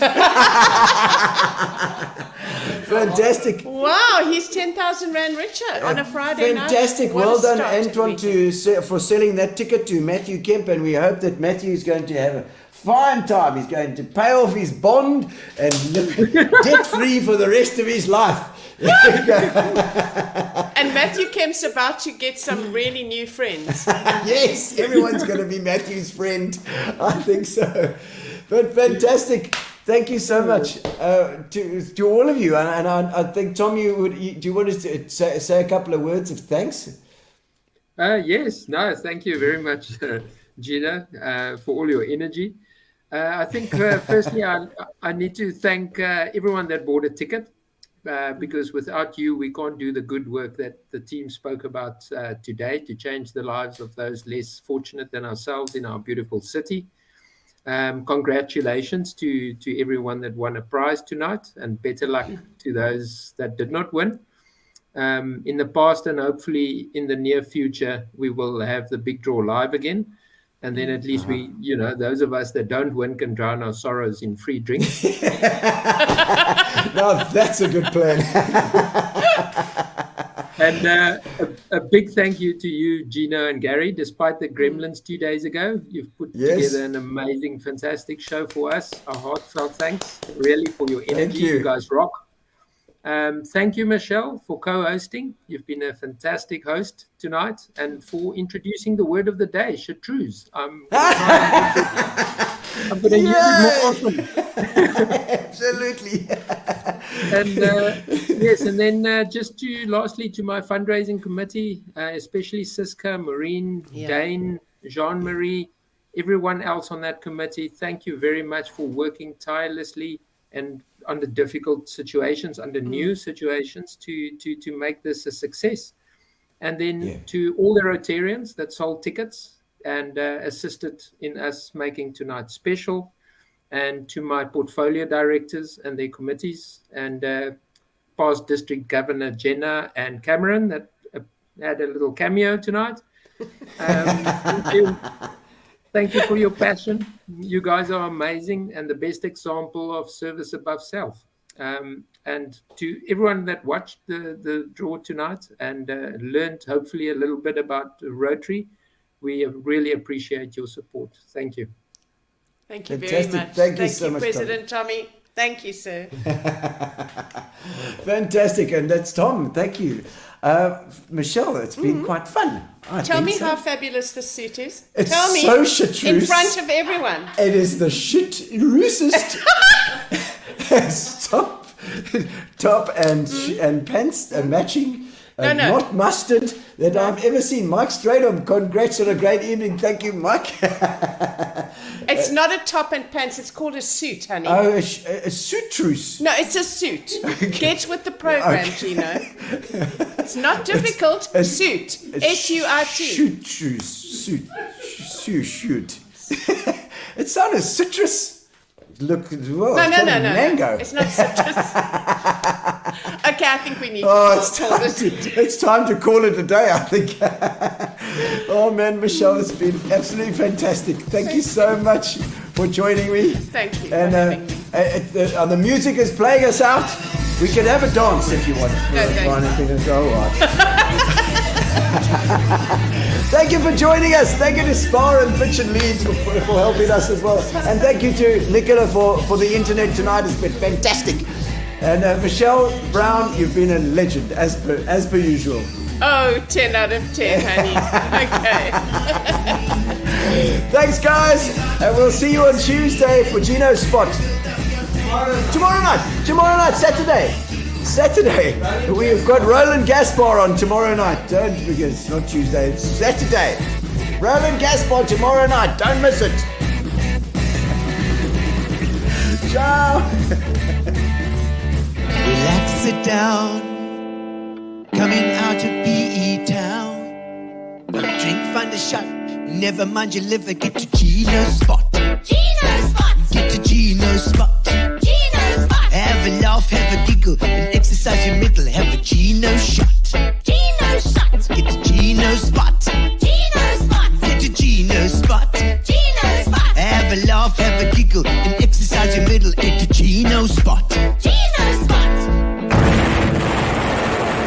Fantastic. Wow, he's 10,000 Rand richer on a Friday night. Fantastic. What Well a done, start to the Antoine, weekend. for selling that ticket to Matthew Kemp. And we hope that Matthew is going to have a fine time. He's going to pay off his bond and live debt-free for the rest of his life. And Matthew Kemp's about to get some really new friends. Yes, everyone's going to be Matthew's friend. I think so. But fantastic. Thank you so much to all of you. And I think, Tom, do you want to say a couple of words of thanks? Yes. No, thank you very much, Gino, for all your energy. I think, firstly, I need to thank everyone that bought a ticket. Because without you, we can't do the good work that the team spoke about today to change the lives of those less fortunate than ourselves in our beautiful city. Congratulations to everyone that won a prize tonight, and better luck to those that did not win. In the past and hopefully in the near future, we will have the big draw live again. And then at least we, those of us that don't win can drown our sorrows in free drinks. Now that's a good plan. And a big thank you to you, Gino and Gary. Despite the gremlins 2 days ago, you've put together an amazing, fantastic show for us. Our heartfelt thanks, really, for your energy. You guys rock. Thank you, Michelle, for co-hosting. You've been a fantastic host tonight, and for introducing the word of the day, chartreuse. I'm going to use it more often. Absolutely. And yes, and then lastly to my fundraising committee, especially Cisca, Maureen, Dane, Jean-Marie, everyone else on that committee. Thank you very much for working tirelessly and under difficult situations, under new situations, to make this a success. And then to all the Rotarians that sold tickets and assisted in us making tonight special, and to my portfolio directors and their committees, and past district governor Gianna and Cameron that had a little cameo tonight. Thank you. Thank you for your passion. You guys are amazing and the best example of service above self. And to everyone that watched the draw tonight and learned hopefully a little bit about Rotary, we really appreciate your support. Thank you. Thank you Fantastic. very much. Thank you so much, President Tommy. Thank you, sir. Fantastic. And that's Tom. Thank you. Michelle, it's been quite fun. Tell me how fabulous this suit is. It's Tell me so chartreuse. in front of everyone. It is the shit-roosest top and pants matching. Not mustard that I've ever seen. Mike Stradom, congrats on a great evening. Thank you, Mike. It's not a top and pants. It's called a suit, honey. Oh, a suit truce. No, it's a suit. Okay. Get with the program, Gino. It's not difficult. A suit. S-U-I-T. Shoot truce. Shoot. It sounded citrus. Look, well, no. Mango. It's not citrus. Okay, I think we need it's time to call it a day, I think. Oh man, Michelle, it's been absolutely fantastic. Thank you so much for joining me. Thank you. And the music is playing us out. We can have a dance if you want. Thank you for joining us. Thank you to Spar and Fitch and Leeds for helping us as well. And thank you to Nicola for the internet tonight. It's been fantastic. And Michelle Brown, you've been a legend as per usual. Oh, 10 out of 10, honey. Okay. Thanks, guys. And we'll see you on Tuesday for Gino's spot. Tomorrow night, Saturday. We've got Roland Gaspar on tomorrow night. Don't forget, it's not Tuesday, it's Saturday. Roland Gaspar tomorrow night. Don't miss it. Ciao. Relax, sit down. Coming out of PE town. Drink, find a shot. Never mind your liver. Get to Gino's spot. Gino's spot. Get to Gino's spot. Gino's spot. Have a laugh, have a giggle, and exercise your middle. Have a Gino shot.